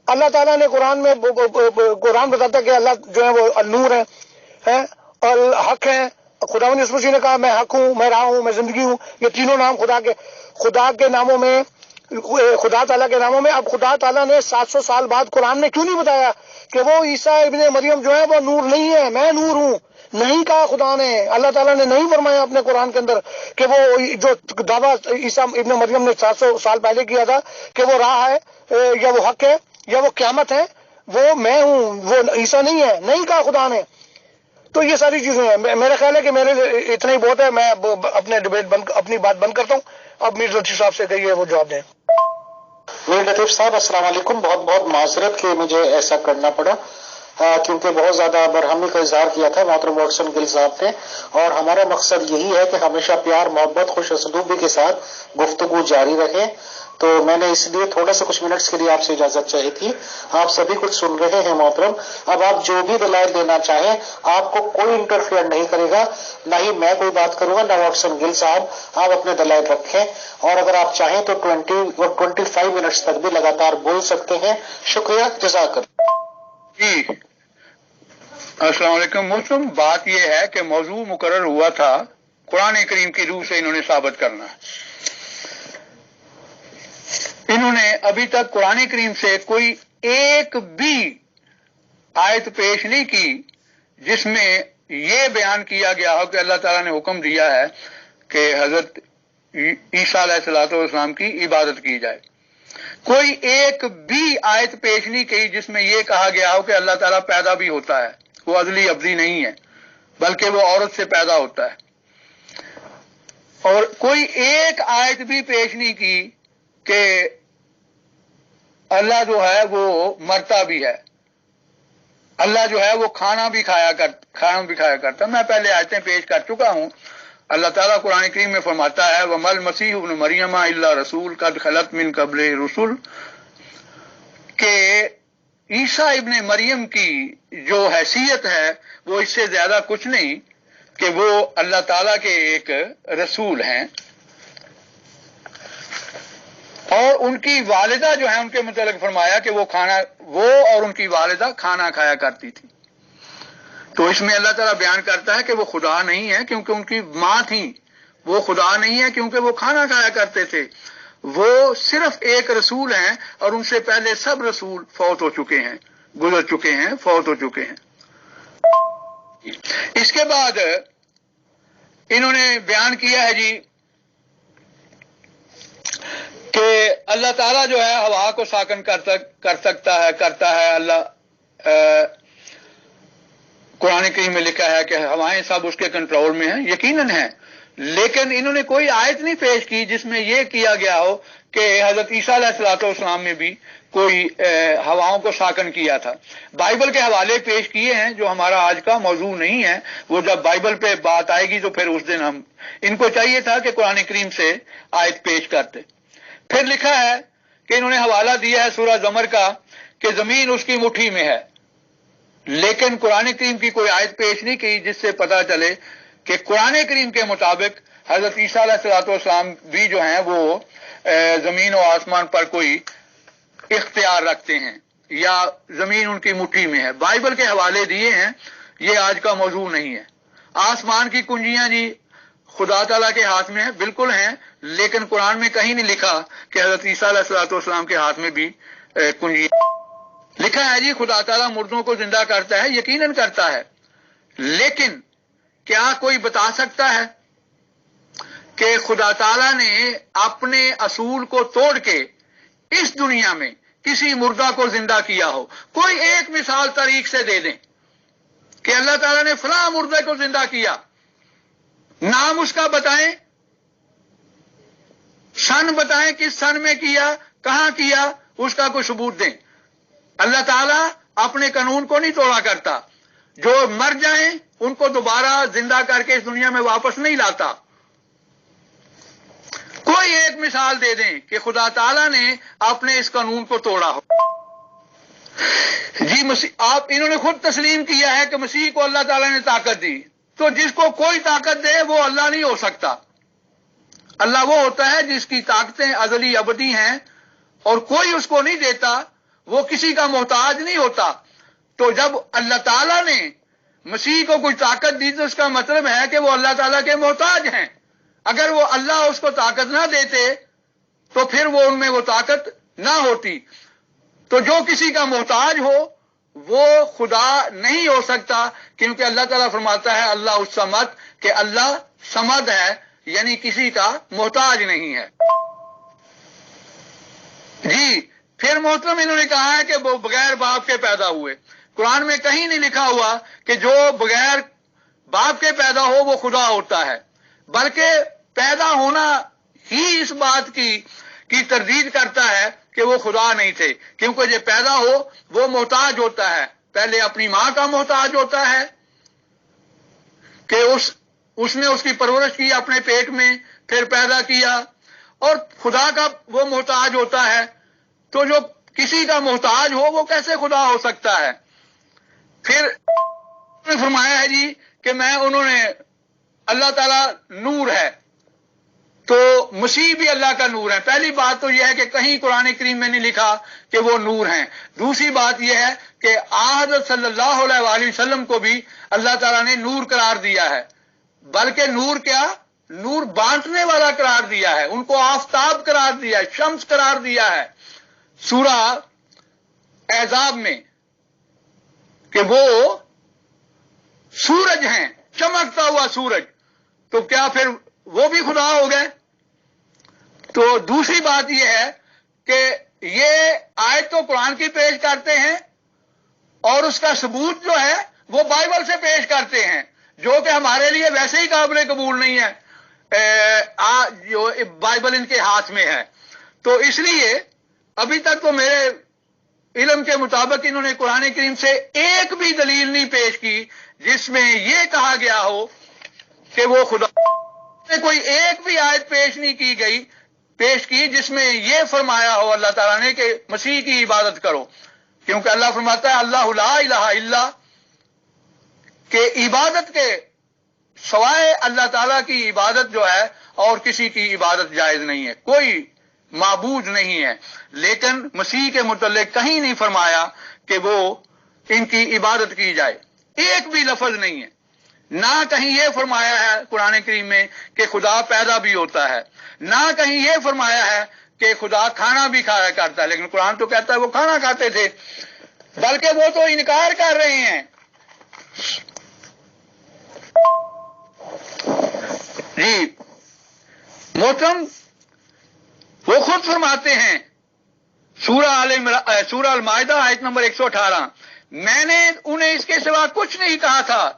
اللہ تعالیٰ نے قرآن بتاتا ہے کہ اللہ جو ہے وہ النور ہے اور حق ہے. خداوند یسوع مسیح نے کہا میں حق ہوں، میں راہ ہوں، میں زندگی ہوں. یہ تینوں نام خدا کے ناموں میں، خدا تعالیٰ کے ناموں میں. اب خدا تعالیٰ نے 700 سال بعد قرآن میں کیوں نہیں بتایا کہ وہ عیسیٰ ابن مریم جو ہے وہ نور نہیں ہے، میں نور ہوں؟ نہیں کہا خدا نے. اللہ تعالیٰ نے نہیں فرمایا اپنے قرآن کے اندر کہ وہ جو دعویٰ عیسیٰ ابن مریم نے 700 سال پہلے کیا تھا کہ وہ راہ ہے یا وہ حق ہے یا وہ قیامت ہے، وہ میں ہوں، وہ عیسیٰ نہیں ہے. نہیں کہا خدا نے. تو یہ ساری چیزیں ہیں. میرا خیال ہے کہ میرے لیے اتنا ہی بہت ہے. میں اپنی بات بند کرتا ہوں. اب میر لطیف صاحب سے کہیے وہ جواب دیں. میر لطیف صاحب السلام علیکم. بہت بہت معذرت کہ مجھے ایسا کرنا پڑا، کیونکہ بہت زیادہ برہمی کا اظہار کیا تھا محترم واٹسن گل صاحب نے، اور ہمارا مقصد یہی ہے کہ ہمیشہ پیار، محبت، خوش اسلوبی کے ساتھ گفتگو جاری رکھیں. تو میں نے اس لیے تھوڑا سا کچھ منٹس کے لیے آپ سے اجازت چاہی تھی. آپ سبھی کچھ سن رہے ہیں محترم. اب آپ جو بھی دلائل دینا چاہیں، آپ کو کوئی انٹرفیئر نہیں کرے گا، نہ ہی میں کوئی بات کروں گا، نہ واٹسن گل صاحب. آپ اپنے دلائل رکھیں، اور اگر آپ چاہیں تو 20 اور 25 منٹس تک بھی لگاتار بول سکتے ہیں. شکریہ، جزاک اللہ. جی السلام علیکم محترم. بات یہ ہے کہ موضوع مقرر ہوا تھا قرآن کریم کی روح سے انہوں نے ثابت کرنا. انہوں نے ابھی تک قرآن کریم سے کوئی ایک بھی آیت پیش نہیں کی جس میں یہ بیان کیا گیا ہو کہ اللہ تعالیٰ نے حکم دیا ہے کہ حضرت عیسیٰ علیہ الصلوۃ والسلام کی عبادت کی جائے. کوئی ایک بھی آیت پیش نہیں کی جس میں یہ کہا گیا ہو کہ اللہ تعالیٰ پیدا بھی ہوتا ہے، وہ ازلی ابدی نہیں ہے بلکہ وہ عورت سے پیدا ہوتا ہے. اور کوئی ایک آیت بھی پیش نہیں کی کہ اللہ جو ہے وہ مرتا بھی ہے، اللہ جو ہے وہ کھانا بھی کھایا کرتا. میں پہلے آیتیں پیش کر چکا ہوں. اللہ تعالیٰ قرآن کریم میں فرماتا ہے وَمَا الْمَسِيحُ ابْنُ مَرْيَمَ إِلَّا رَسُولٌ قَدْ خَلَتْ مِن قَبْلِهِ الرُّسُلُ، کہ عیسیٰ ابن مریم کی جو حیثیت ہے وہ اس سے زیادہ کچھ نہیں کہ وہ اللہ تعالیٰ کے ایک رسول ہیں. اور ان کی والدہ جو ہیں ان کے متعلق فرمایا کہ وہ اور ان کی والدہ کھانا کھایا کرتی تھی. تو اس میں اللہ تعالیٰ بیان کرتا ہے کہ وہ خدا نہیں ہے کیونکہ ان کی ماں تھیں، وہ خدا نہیں ہے کیونکہ وہ کھانا کھایا کرتے تھے. وہ صرف ایک رسول ہیں اور ان سے پہلے سب رسول فوت ہو چکے ہیں، گزر چکے ہیں، فوت ہو چکے ہیں. اس کے بعد انہوں نے بیان کیا ہے جی کہ اللہ تعالیٰ جو ہے ہوا کو ساکن کر سکتا ہے، کرتا ہے۔ اللہ قرآن کریم میں لکھا ہے کہ ہوائیں سب اس کے کنٹرول میں ہیں، یقیناً ہیں، لیکن انہوں نے کوئی آیت نہیں پیش کی جس میں یہ کیا گیا ہو کہ حضرت عیسیٰ علیہ السلام نے بھی کوئی ہواؤں کو ساکن کیا تھا۔ بائبل کے حوالے پیش کیے ہیں جو ہمارا آج کا موضوع نہیں ہے، وہ جب بائبل پہ بات آئے گی تو پھر اس دن ہم ان کو چاہیے تھا کہ قرآن کریم سے آیت پیش کرتے۔ پھر لکھا ہے کہ انہوں نے حوالہ دیا ہے سورہ زمر کا کہ زمین اس کی مٹھی میں ہے، لیکن قرآن کریم کی کوئی آیت پیش نہیں کی جس سے پتا چلے کہ قرآن کریم کے مطابق حضرت عیسیٰ علیہ السلام بھی جو ہیں وہ زمین و آسمان پر کوئی اختیار رکھتے ہیں یا زمین ان کی مٹھی میں ہے۔ بائبل کے حوالے دیے ہیں، یہ آج کا موضوع نہیں ہے۔ آسمان کی کنجیاں جی خدا تعالیٰ کے ہاتھ میں ہیں، بالکل ہیں، لیکن قرآن میں کہیں نہیں لکھا کہ حضرت عیسیٰ علیہ السلام کے ہاتھ میں بھی کنجیاں۔ لکھا ہے جی خدا تعالیٰ مردوں کو زندہ کرتا ہے، یقیناً کرتا ہے، لیکن کیا کوئی بتا سکتا ہے کہ خدا تعالیٰ نے اپنے اصول کو توڑ کے اس دنیا میں کسی مردہ کو زندہ کیا ہو؟ کوئی ایک مثال تاریخ سے دے دیں کہ اللہ تعالیٰ نے فلاں مردے کو زندہ کیا، نام اس کا بتائیں، سن بتائیں، کس سن میں کیا، کہاں کیا، اس کا کوئی ثبوت دیں۔ اللہ تعالیٰ اپنے قانون کو نہیں توڑا کرتا، جو مر جائیں ان کو دوبارہ زندہ کر کے اس دنیا میں واپس نہیں لاتا۔ کوئی ایک مثال دے دیں کہ خدا تعالیٰ نے اپنے اس قانون کو توڑا ہو۔ جی انہوں نے خود تسلیم کیا ہے کہ مسیح کو اللہ تعالیٰ نے طاقت دی، تو جس کو کوئی طاقت دے وہ اللہ نہیں ہو سکتا۔ اللہ وہ ہوتا ہے جس کی طاقتیں ازلی ابدی ہیں اور کوئی اس کو نہیں دیتا، وہ کسی کا محتاج نہیں ہوتا۔ تو جب اللہ تعالیٰ نے مسیح کو کوئی طاقت دی تو اس کا مطلب ہے کہ وہ اللہ تعالیٰ کے محتاج ہیں۔ اگر وہ اللہ اس کو طاقت نہ دیتے تو پھر وہ ان میں وہ طاقت نہ ہوتی۔ تو جو کسی کا محتاج ہو وہ خدا نہیں ہو سکتا، کیونکہ اللہ تعالیٰ فرماتا ہے اللہ الصمد، کہ اللہ صمد ہے، یعنی کسی کا محتاج نہیں ہے۔ جی پھر محترم انہوں نے کہا ہے کہ وہ بغیر باپ کے پیدا ہوئے۔ قرآن میں کہیں نہیں لکھا ہوا کہ جو بغیر باپ کے پیدا ہو وہ خدا ہوتا ہے، بلکہ پیدا ہونا ہی اس بات کی تردید کرتا ہے کہ وہ خدا نہیں تھے، کیونکہ جو پیدا ہو وہ محتاج ہوتا ہے، پہلے اپنی ماں کا محتاج ہوتا ہے کہ اس نے اس کی پرورش کی اپنے پیٹ میں، پھر پیدا کیا، اور خدا کا وہ محتاج ہوتا ہے۔ تو جو کسی کا محتاج ہو وہ کیسے خدا ہو سکتا ہے؟ پھر فرمایا ہے جی کہ انہوں نے اللہ تعالیٰ نور ہے، تو مسیح بھی اللہ کا نور ہے۔ پہلی بات تو یہ ہے کہ کہیں قرآن کریم میں نہیں لکھا کہ وہ نور ہیں۔ دوسری بات یہ ہے کہ حضرت صلی اللہ علیہ وآلہ وسلم کو بھی اللہ تعالیٰ نے نور قرار دیا ہے، بلکہ نور کیا، نور بانٹنے والا قرار دیا ہے، ان کو آفتاب قرار دیا ہے، شمس قرار دیا ہے سورہ احزاب میں، کہ وہ سورج ہیں، چمکتا ہوا سورج، تو کیا پھر وہ بھی خدا ہو گئے؟ تو دوسری بات یہ ہے کہ یہ آیت تو قرآن کی پیش کرتے ہیں اور اس کا ثبوت جو ہے وہ بائبل سے پیش کرتے ہیں، جو کہ ہمارے لیے ویسے ہی قابل قبول نہیں ہے، جو بائبل ان کے ہاتھ میں ہے۔ تو اس لیے ابھی تک تو میرے علم کے مطابق انہوں نے قرآن کریم سے ایک بھی دلیل نہیں پیش کی جس میں یہ کہا گیا ہو کہ وہ خدا، کوئی ایک بھی آیت پیش کی جس میں یہ فرمایا ہو اللہ تعالیٰ نے کہ مسیح کی عبادت کرو، کیونکہ اللہ فرماتا ہے اللہ لا الہ الا، کہ عبادت کے سوائے اللہ تعالیٰ کی عبادت جو ہے اور کسی کی عبادت جائز نہیں ہے، کوئی معبود نہیں ہے۔ لیکن مسیح کے متعلق کہیں نہیں فرمایا کہ وہ ان کی عبادت کی جائے، ایک بھی لفظ نہیں ہے۔ نہ کہیں یہ فرمایا ہے قرآن کریم میں کہ خدا پیدا بھی ہوتا ہے، نہ کہیں یہ فرمایا ہے کہ خدا کھانا بھی کھایا کرتا ہے، لیکن قرآن تو کہتا ہے وہ کھانا کھاتے تھے، بلکہ وہ تو انکار کر رہے ہیں۔ جی محترم، وہ خود فرماتے ہیں سورہ المائدہ آیت نمبر 118، میں نے انہیں اس کے سوا کچھ نہیں کہا تھا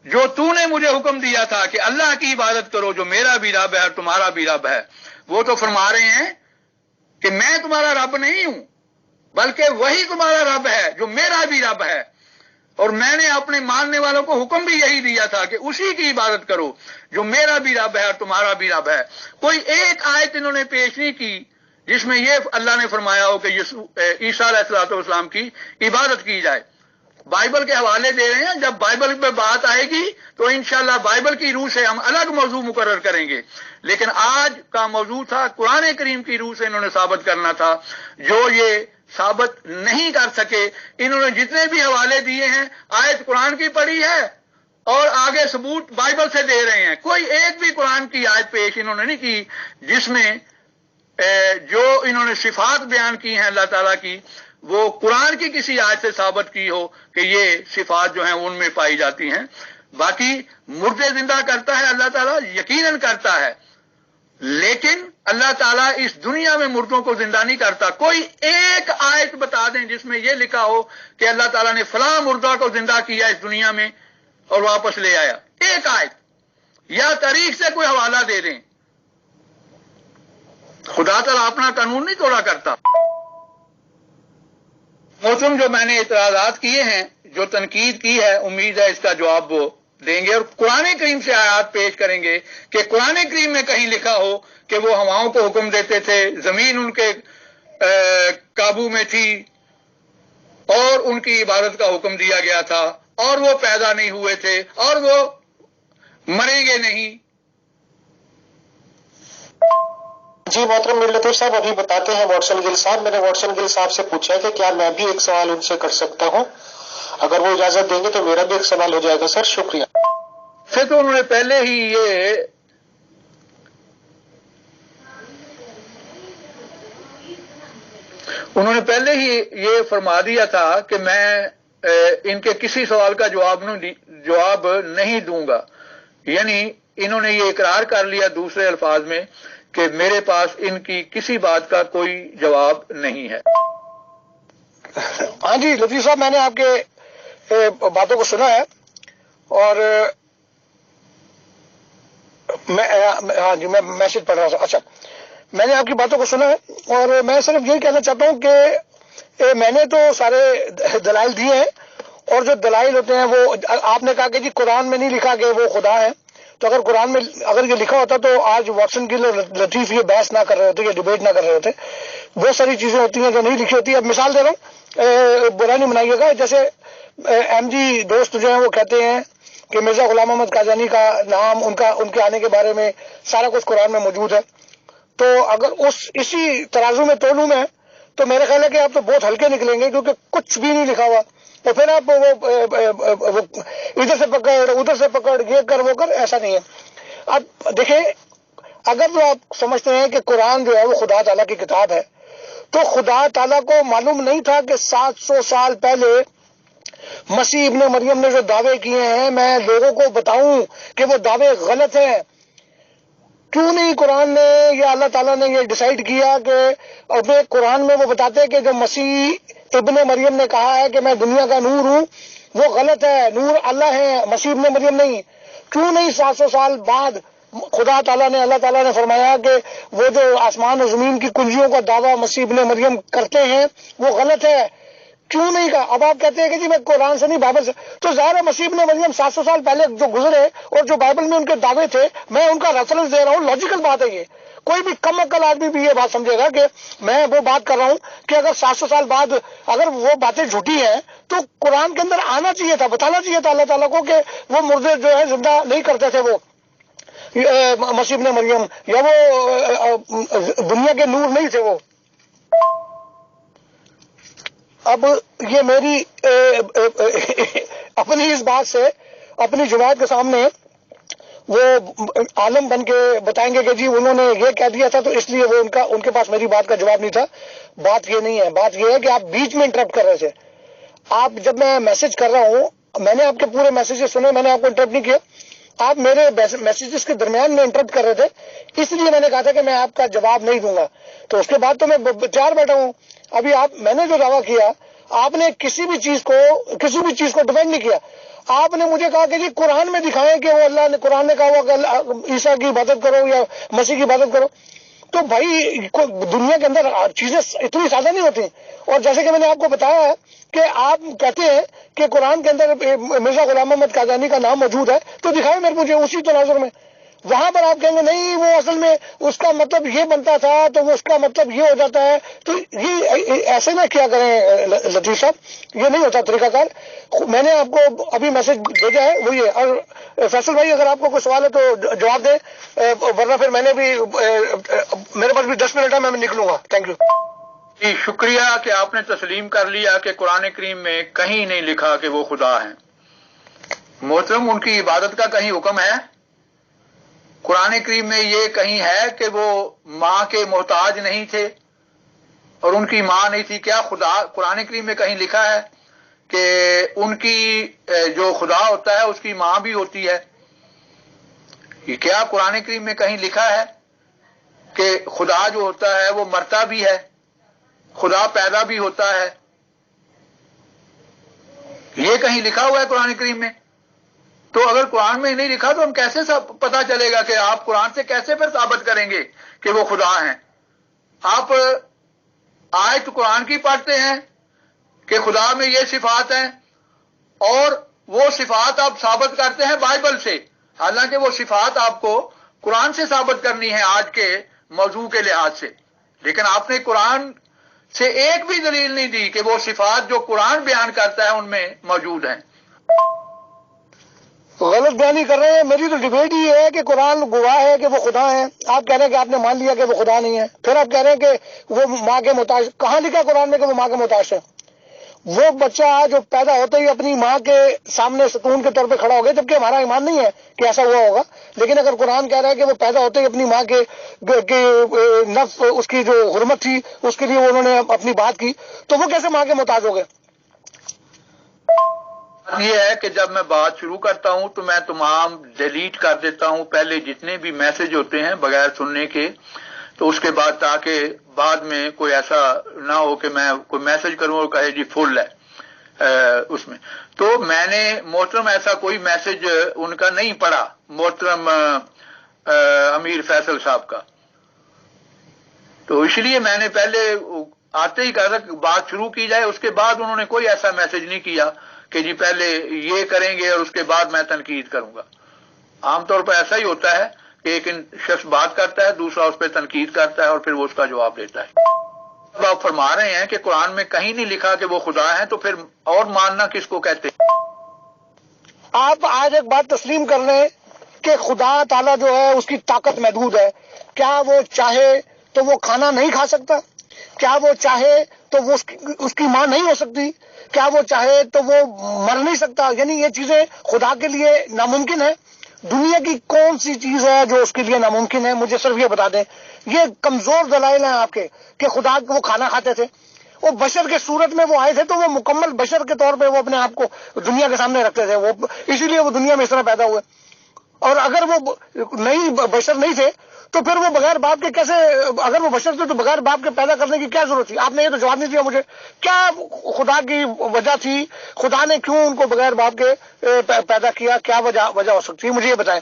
جو تو نے مجھے حکم دیا تھا کہ اللہ کی عبادت کرو جو میرا بھی رب ہے اور تمہارا بھی رب ہے۔ وہ تو فرما رہے ہیں کہ میں تمہارا رب نہیں ہوں، بلکہ وہی تمہارا رب ہے جو میرا بھی رب ہے، اور میں نے اپنے ماننے والوں کو حکم بھی یہی دیا تھا کہ اسی کی عبادت کرو جو میرا بھی رب ہے اور تمہارا بھی رب ہے۔ کوئی ایک آیت انہوں نے پیش نہیں کی جس میں یہ اللہ نے فرمایا ہو کہ عیسیٰ علیہ السلام کی عبادت کی جائے۔ بائبل کے حوالے دے رہے ہیں، جب بائبل پہ بات آئے گی تو انشاءاللہ بائبل کی روح سے ہم الگ موضوع مقرر کریں گے، لیکن آج کا موضوع تھا قرآن کریم کی روح سے انہوں نے ثابت کرنا تھا، جو یہ ثابت نہیں کر سکے۔ انہوں نے جتنے بھی حوالے دیے ہیں آیت قرآن کی پڑھی ہے اور آگے ثبوت بائبل سے دے رہے ہیں، کوئی ایک بھی قرآن کی آیت پیش انہوں نے نہیں کی جس میں جو انہوں نے صفات بیان کی ہیں اللہ تعالیٰ کی وہ قرآن کی کسی آیت سے ثابت کی ہو کہ یہ صفات جو ہیں ان میں پائی جاتی ہیں۔ باقی مردے زندہ کرتا ہے اللہ تعالیٰ، یقیناً کرتا ہے، لیکن اللہ تعالیٰ اس دنیا میں مردوں کو زندہ نہیں کرتا۔ کوئی ایک آیت بتا دیں جس میں یہ لکھا ہو کہ اللہ تعالیٰ نے فلاں مردہ کو زندہ کیا اس دنیا میں اور واپس لے آیا، ایک آیت، یا تاریخ سے کوئی حوالہ دے دیں۔ خدا تعالیٰ اپنا قانون نہیں توڑا کرتا۔ موسم جو میں نے اعتراضات کیے ہیں، جو تنقید کی ہے، امید ہے اس کا جواب وہ دیں گے اور قرآن کریم سے آیات پیش کریں گے کہ قرآن کریم میں کہیں لکھا ہو کہ وہ ہواؤں کو حکم دیتے تھے، زمین ان کے قابو میں تھی اور ان کی عبادت کا حکم دیا گیا تھا اور وہ پیدا نہیں ہوئے تھے اور وہ مریں گے نہیں۔ جی محترم میر لطیف صاحب، ابھی بتاتے ہیں واٹسن گل صاحب، میں نے واٹسن گل صاحب سے پوچھا ہے کہ کیا میں بھی ایک سوال ان سے کر سکتا ہوں؟ اگر وہ اجازت دیں گے تو میرا بھی ایک سوال ہو جائے گا سر، شکریہ۔ پھر تو انہوں نے پہلے ہی یہ فرما دیا تھا کہ میں ان کے کسی سوال کا جواب نہیں دوں گا، یعنی انہوں نے یہ اقرار کر لیا دوسرے الفاظ میں کہ میرے پاس ان کی کسی بات کا کوئی جواب نہیں ہے۔ ہاں جی لطیف صاحب، میں نے آپ کے باتوں کو سنا ہے اور ہاں جی میں میسج پڑھ رہا تھا۔ اچھا، میں نے آپ کی باتوں کو سنا ہے اور میں صرف یہی کہنا چاہتا ہوں کہ میں نے تو سارے دلائل دیے ہیں، اور جو دلائل ہوتے ہیں وہ آپ نے کہا کہ جی قرآن میں نہیں لکھا کہ وہ خدا ہے، تو اگر قرآن میں اگر یہ لکھا ہوتا تو آج واٹسن گل اور لطیف یہ بحث نہ کر رہے ہوتے، یہ ڈیبیٹ نہ کر رہے ہوتے۔ بہت ساری چیزیں ہوتی ہیں جو نہیں لکھی ہوتی۔ اب مثال دے رہا ہوں، برا نہیں منائیے گا، جیسے ایم جی دوست جو ہیں وہ کہتے ہیں کہ مرزا غلام محمد قادیانی کا نام ان کے آنے کے بارے میں سارا کچھ قرآن میں موجود ہے، تو اگر اسی ترازو میں تولوں میں تو میرا خیال ہے کہ آپ تو بہت ہلکے نکلیں گے، کیونکہ کچھ بھی نہیں لکھا ہوا، تو پھر آپ وہ ادھر سے پکڑ ادھر سے پکڑ یہ کر وہ کر، ایسا نہیں ہے۔ اب دیکھیں، اگر تو آپ سمجھتے ہیں کہ قرآن جو ہے وہ خدا تعالیٰ کی کتاب ہے، تو خدا تعالیٰ کو معلوم نہیں تھا کہ 700 سال پہلے مسیح ابن مریم نے جو دعوے کیے ہیں میں لوگوں کو بتاؤں کہ وہ دعوے غلط ہیں؟ کیوں نہیں قرآن نے یا اللہ تعالیٰ نے یہ ڈیسائیڈ کیا کہ اپنے قرآن میں وہ بتاتے کہ جو مسیح ابن مریم نے کہا ہے کہ میں دنیا کا نور ہوں وہ غلط ہے، نور اللہ ہے، مسیح ابن مریم نہیں؟ کیوں نہیں 700 سال بعد خدا تعالیٰ نے اللہ تعالیٰ نے فرمایا کہ وہ جو آسمان و زمین کی کنجیوں کا دعویٰ مسیح ابن مریم کرتے ہیں وہ غلط ہے؟ کیوں نہیں کہا؟ اب آپ کہتے ہیں کہ جی میں قرآن سے نہیں بائبل سے، تو ظاہر ہے مسیح ابن مریم 700 سال پہلے جو گزرے اور جو بائبل میں ان کے دعوے تھے میں ان کا ریفرنس دے رہا ہوں، لاجیکل بات ہے یہ۔ کوئی بھی کم عقل آدمی بھی یہ بات سمجھے گا کہ میں وہ بات کر رہا ہوں کہ اگر 700 سال بعد اگر وہ باتیں جھوٹی ہیں تو قرآن کے اندر آنا چاہیے تھا، بتانا چاہیے تھا اللہ تعالیٰ کو کہ وہ مردے جو ہے زندہ نہیں کرتے تھے وہ مسیح ابن مریم، یا وہ دنیا کے نور نہیں تھے وہ۔ اب یہ میری اپنی اس بات سے اپنی جماعت کے سامنے وہ عالم بن کے بتائیں گے کہ جی انہوں نے یہ کہہ دیا تھا تو اس لیے وہ ان کے پاس میری بات کا جواب نہیں تھا۔ بات یہ نہیں ہے، بات یہ ہے کہ آپ بیچ میں انٹرپٹ کر رہے تھے۔ آپ جب میں میسج کر رہا ہوں، میں نے آپ کے پورے میسیجز سنے، میں نے آپ کو انٹرپٹ نہیں کیا، آپ میرے میسیجز کے درمیان میں انٹرپٹ کر رہے تھے، اس لیے میں نے کہا تھا کہ میں آپ کا جواب نہیں دوں گا. تو اس کے بعد تو میں تیار بیٹھا ہوں. ابھی میں نے جو دعویٰ کیا، آپ نے کسی بھی چیز کو ڈیفینڈ نہیں کیا. آپ نے مجھے کہا کہ جی قرآن میں دکھائیں کہ وہ اللہ نے قرآن نے کہا وہ کہ عیسیٰ کی عبادت کرو یا مسیح کی عبادت کرو. تو بھائی دنیا کے اندر چیزیں اتنی سادہ نہیں ہوتی. اور جیسے کہ میں نے آپ کو بتایا ہے کہ آپ کہتے ہیں کہ قرآن کے اندر مرزا غلام محمد قادیانی کا نام موجود ہے، تو دکھائیں مجھے اسی تناظر میں. وہاں پر آپ کہیں گے نہیں وہ اصل میں اس کا مطلب یہ بنتا تھا تو وہ اس کا مطلب یہ ہو جاتا ہے. تو یہ ایسے نہ کیا کریں لطیف صاحب، یہ نہیں ہوتا طریقہ کار. میں نے آپ کو ابھی میسج بھیجا ہے وہ یہ. اور فیصل بھائی اگر آپ کو کوئی سوال ہے تو جواب دیں، ورنہ پھر میں نے بھی میرے پاس بھی 10 منٹ ہے، میں نکلوں گا. Thank you. جی شکریہ کہ آپ نے تسلیم کر لیا کہ قرآن کریم میں کہیں نہیں لکھا کہ وہ خدا ہیں. محترم، ان کی عبادت کا کہیں حکم ہے؟ قرآن کریم میں یہ کہیں ہے کہ وہ ماں کے محتاج نہیں تھے اور ان کی ماں نہیں تھی؟ کیا خدا قرآن کریم میں کہیں لکھا ہے کہ ان کی جو خدا ہوتا ہے اس کی ماں بھی ہوتی ہے؟ یہ کیا قرآن کریم میں کہیں لکھا ہے کہ خدا جو ہوتا ہے وہ مرتا بھی ہے، خدا پیدا بھی ہوتا ہے؟ یہ کہیں لکھا ہوا ہے قرآن کریم میں؟ تو اگر قرآن میں نہیں لکھا تو ہم کیسے پتا چلے گا کہ آپ قرآن سے کیسے پھر ثابت کریں گے کہ وہ خدا ہیں؟ آپ آیت قرآن کی پڑھتے ہیں کہ خدا میں یہ صفات ہیں اور وہ صفات آپ ثابت کرتے ہیں بائبل سے، حالانکہ وہ صفات آپ کو قرآن سے ثابت کرنی ہے آج کے موضوع کے لحاظ سے. لیکن آپ نے قرآن سے ایک بھی دلیل نہیں دی کہ وہ صفات جو قرآن بیان کرتا ہے ان میں موجود ہیں. غلط بیانی کر رہے ہیں. میری تو ڈبیٹ ہی ہے کہ قرآن گواہ ہے کہ وہ خدا ہیں. آپ کہہ رہے ہیں کہ آپ نے مان لیا کہ وہ خدا نہیں ہے، پھر آپ کہہ رہے ہیں کہ وہ ماں کے محتاج. کہاں لکھا قرآن میں کہ وہ ماں کے محتاج ہے؟ وہ بچہ جو پیدا ہوتے ہی اپنی ماں کے سامنے ستون کے طور پہ کھڑا ہو گیا، جبکہ ہمارا ایمان نہیں ہے کہ ایسا ہوا ہوگا. لیکن اگر قرآن کہہ رہا ہے کہ وہ پیدا ہوتے ہی اپنی ماں کے نفس، اس کی جو حرمت تھی اس کے لیے انہوں نے اپنی بات کی، تو وہ کیسے ماں کے محتاج ہو گئے؟ یہ ہے کہ جب میں بات شروع کرتا ہوں تو میں تمام ڈیلیٹ کر دیتا ہوں پہلے جتنے بھی میسج ہوتے ہیں بغیر سننے کے، تو اس کے بعد تاکہ بعد میں کوئی ایسا نہ ہو کہ میں کوئی میسج کروں اور کہے جی فل ہے اس میں. تو میں نے محترم ایسا کوئی میسج ان کا نہیں پڑھا، محترم امیر فیصل صاحب کا. تو اس لیے میں نے پہلے آتے ہی کہا کہ بات شروع کی جائے، اس کے بعد انہوں نے کوئی ایسا میسج نہیں کیا کہ جی پہلے یہ کریں گے اور اس کے بعد میں تنقید کروں گا. عام طور پر ایسا ہی ہوتا ہے کہ ایک شخص بات کرتا ہے، دوسرا اس پہ تنقید کرتا ہے اور پھر وہ اس کا جواب دیتا ہے. اب آپ فرما رہے ہیں کہ قرآن میں کہیں نہیں لکھا کہ وہ خدا ہیں، تو پھر اور ماننا کس کو کہتے ہیں؟ آپ آج ایک بات تسلیم کر رہے ہیں کہ خدا تعالیٰ جو ہے اس کی طاقت محدود ہے. کیا وہ چاہے تو وہ کھانا نہیں کھا سکتا؟ کیا وہ چاہے تو وہ اس کی ماں نہیں ہو سکتی؟ کیا وہ چاہے تو وہ مر نہیں سکتا؟ یعنی یہ چیزیں خدا کے لیے ناممکن ہے. دنیا کی کون سی چیز ہے جو اس کے لیے ناممکن ہے؟ مجھے صرف یہ بتا دیں. یہ کمزور دلائل ہیں آپ کے کہ خدا وہ کھانا کھاتے تھے، وہ بشر کے صورت میں وہ آئے تھے، تو وہ مکمل بشر کے طور پہ وہ اپنے آپ کو دنیا کے سامنے رکھتے تھے، وہ اسی لیے وہ دنیا میں اس طرح پیدا ہوئے. اور اگر وہ نہیں بشر نہیں تھے تو پھر وہ بغیر باپ کے کیسے، اگر وہ بشر تھے تو بغیر باپ کے پیدا کرنے کی کیا ضرورت تھی؟ آپ نے یہ تو جواب نہیں دیا مجھے. کیا خدا کی وجہ تھی؟ خدا نے کیوں ان کو بغیر باپ کے پیدا کیا؟ کیا وجہ ہو سکتی ہے؟ مجھے یہ بتائیں.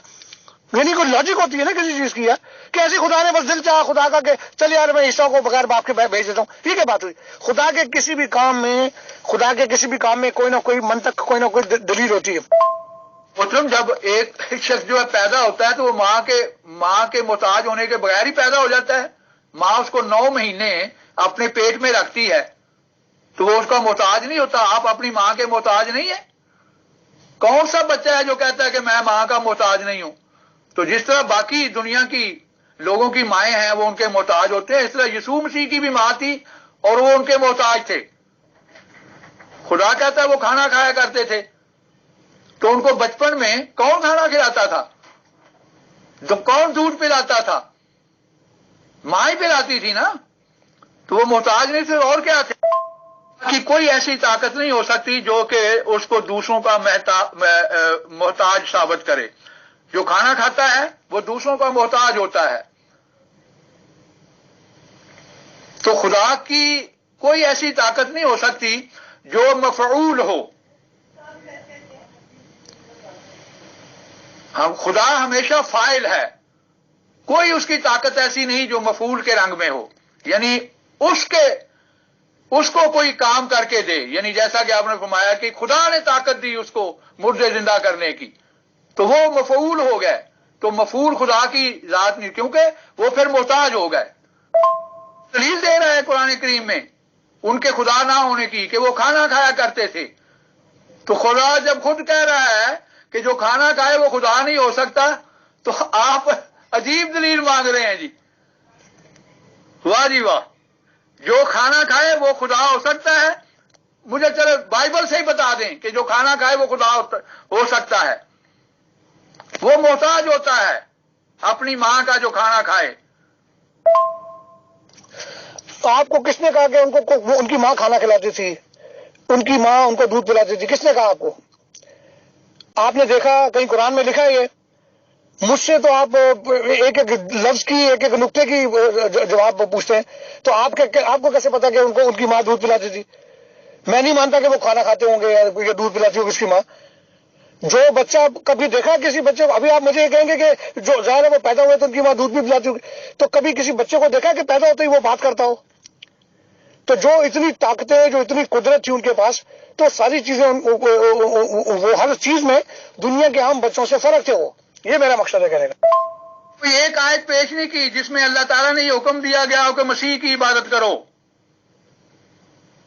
یعنی کوئی لاجک ہوتی ہے نا کسی چیز کی ہے کہ ایسی خدا نے بس دل چاہا خدا کا کہ چل یار میں عیسیٰ کو بغیر باپ کے بھیج دیتا ہوں. یہ کیا بات ہوئی؟ خدا کے کسی بھی کام میں کوئی نہ کوئی منطق، کوئی نہ کوئی دلیل ہوتی ہے. محترم، جب ایک شخص جو ہے پیدا ہوتا ہے تو وہ ماں کے محتاج ہونے کے بغیر ہی پیدا ہو جاتا ہے. ماں اس کو 9 مہینے اپنے پیٹ میں رکھتی ہے تو وہ اس کا محتاج نہیں ہوتا. آپ اپنی ماں کے محتاج نہیں ہیں. کون سا بچہ ہے جو کہتا ہے کہ میں ماں کا محتاج نہیں ہوں؟ تو جس طرح باقی دنیا کی لوگوں کی مائیں ہیں وہ ان کے محتاج ہوتے ہیں، اس طرح یسوع مسیح کی بھی ماں تھی اور وہ ان کے محتاج تھے. خدا کہتا ہے وہ کھانا کھایا کرتے تھے، تو ان کو بچپن میں کون کھانا کھلاتا تھا؟ کون دودھ پلاتا تھا؟ ماں ہی پلاتی تھی نا. تو وہ محتاج نہیں تھے اور کیا تھے؟ کہ کوئی ایسی طاقت نہیں ہو سکتی جو کہ اس کو دوسروں کا محتاج ثابت کرے. جو کھانا کھاتا ہے وہ دوسروں کا محتاج ہوتا ہے. تو خدا کی کوئی ایسی طاقت نہیں ہو سکتی جو مفعول ہو. خدا ہمیشہ فاعل ہے. کوئی اس کی طاقت ایسی نہیں جو مفعول کے رنگ میں ہو، یعنی اس کو کوئی کام کر کے دے. یعنی جیسا کہ آپ نے فرمایا کہ خدا نے طاقت دی اس کو مردے زندہ کرنے کی، تو وہ مفعول ہو گئے. تو مفعول خدا کی ذات نہیں، کیونکہ وہ پھر محتاج ہو گئے. دلیل دے رہا ہے قرآن کریم میں ان کے خدا نہ ہونے کی کہ وہ کھانا کھایا کرتے تھے. تو خدا جب خود کہہ رہا ہے کہ جو کھانا کھائے وہ خدا نہیں ہو سکتا، تو آپ عجیب دلیل مانگ رہے ہیں جی. واہ جی واہ. جو کھانا کھائے وہ خدا ہو سکتا ہے. مجھے چلو بائبل سے ہی بتا دیں کہ جو کھانا کھائے وہ خدا ہو سکتا ہے. وہ محتاج ہوتا ہے اپنی ماں کا جو کھانا کھائے. تو آپ کو کس نے کہا کہ ان کی ماں کھانا کھلاتی تھی، ان کی ماں ان کو دودھ پلاتی تھی؟ کس نے کہا آپ کو؟ آپ نے دیکھا کہیں قرآن میں لکھا ہے یہ؟ مجھ سے تو آپ ایک ایک لفظ کی ایک ایک نقطے کی جواب پوچھتے ہیں. تو آپ کو کیسے پتا کہ ان کی ماں دودھ پلاتی تھی؟ میں نہیں مانتا کہ وہ کھانا کھاتے ہوں گے یا دودھ پلاتی ہوگی اس کی ماں. جو بچہ کبھی دیکھا کسی بچے کو، ابھی آپ مجھے یہ کہیں گے کہ جو ظاہر ہے وہ پیدا ہوئے تو ان کی ماں دودھ بھی پلاتی ہوگی، تو کبھی کسی بچے کو دیکھا کہ پیدا ہوتے ہی وہ بات کرتا ہو؟ تو جو اتنی طاقتیں، جو اتنی قدرت تھی ان کے پاس، تو ساری چیزیں وہ ہر چیز میں دنیا کے عام بچوں سے فرق تھے. وہ یہ میرا مقصد ہے کہنے کا. کوئی ایک آیت پیش نہیں کی جس میں اللہ تعالیٰ نے یہ حکم دیا گیا ہو کہ مسیح کی عبادت کرو.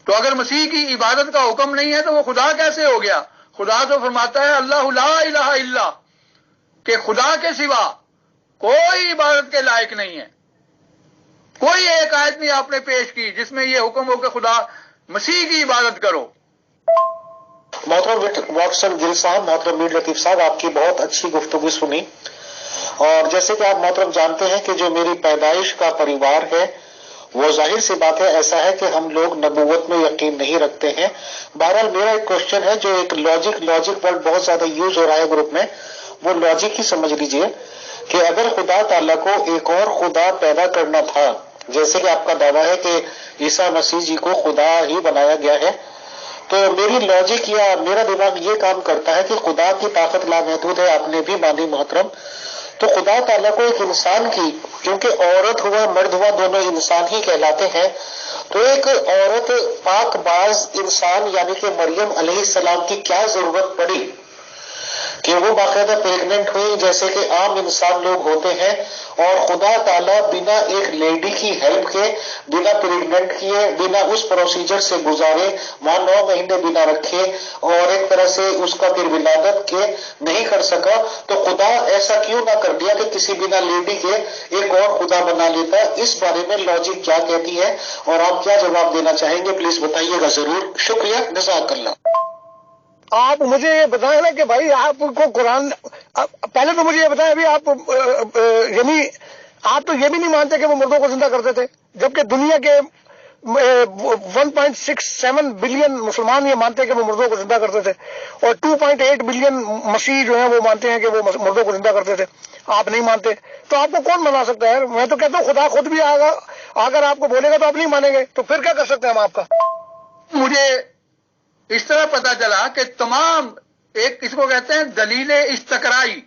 تو اگر مسیح کی عبادت کا حکم نہیں ہے تو وہ خدا کیسے ہو گیا؟ خدا تو فرماتا ہے اللہ لا الہ الا، کہ خدا کے سوا کوئی عبادت کے لائق نہیں ہے. کوئی ایک آیت نہیں آپ نے پیش کی جس میں یہ حکم ہو کہ خدا مسیح کی عبادت کرو. محترم واٹسن گل صاحب، محترم میر لطیف صاحب، آپ کی بہت اچھی گفتگو سنی. اور جیسے کہ آپ محترم جانتے ہیں کہ جو میری پیدائش کا پریوار ہے وہ ظاہر سی بات ہے ایسا ہے کہ ہم لوگ نبوت میں یقین نہیں رکھتے ہیں. بہرحال میرا ایک کوشچن ہے جو ایک لاجک ورڈ بہت زیادہ یوز ہو رہا ہے گروپ میں، وہ لاجک ہی سمجھ لیجئے کہ اگر خدا تعالیٰ کو ایک اور خدا پیدا کرنا تھا، جیسے کہ آپ کا دعویٰ ہے کہ عیسیٰ مسیح جی کو خدا ہی بنایا گیا ہے، تو میری لاجک یا میرا دماغ یہ کام کرتا ہے کہ خدا کی طاقت لامحدود ہے، آپ نے بھی مانی محترم. تو خدا تعالیٰ کو ایک انسان کی، کیونکہ عورت ہوا مرد ہوا دونوں انسان ہی کہلاتے ہیں، تو ایک عورت پاک باز انسان یعنی کہ مریم علیہ السلام کی کیا ضرورت پڑی کہ وہ باقاعدہ پریگننٹ ہوئی جیسے کہ عام انسان لوگ ہوتے ہیں، اور خدا تعالیٰ بنا ایک لیڈی کی ہیلپ کے، بنا پریگننٹ کیے، بنا اس پروسیجر سے گزارے، وہاں 9 مہینے بنا رکھے اور ایک طرح سے اس کا پھر ولادت کے نہیں کر سکا، تو خدا ایسا کیوں نہ کر دیا کہ کسی بنا لیڈی کے ایک اور خدا بنا لیتا؟ اس بارے میں لاجک کیا کہتی ہے اور آپ کیا جواب دینا چاہیں گے؟ پلیز بتائیے گا ضرور. شکریہ، جزاک اللہ. آپ مجھے یہ بتائیں نا کہ بھائی آپ کو قرآن، پہلے تو مجھے یہ بتائیں ابھی آپ یعنی آپ تو یہ بھی نہیں مانتے کہ وہ مردوں کو زندہ کرتے تھے، جبکہ دنیا کے 1.67 بلین مسلمان یہ مانتے ہیں کہ وہ مردوں کو زندہ کرتے تھے، اور 2.8 بلین مسیح جو ہیں وہ مانتے ہیں کہ وہ مردوں کو زندہ کرتے تھے. آپ نہیں مانتے، تو آپ کو کون منا سکتا ہے؟ میں تو کہتا ہوں خدا خود بھی اگر آپ کو بولے گا تو آپ نہیں مانیں گے، تو پھر کیا کر سکتے ہیں ہم آپ کا؟ مجھے اس طرح پتا چلا کہ تمام ایک اس کو کہتے ہیں دلیل استقرائی،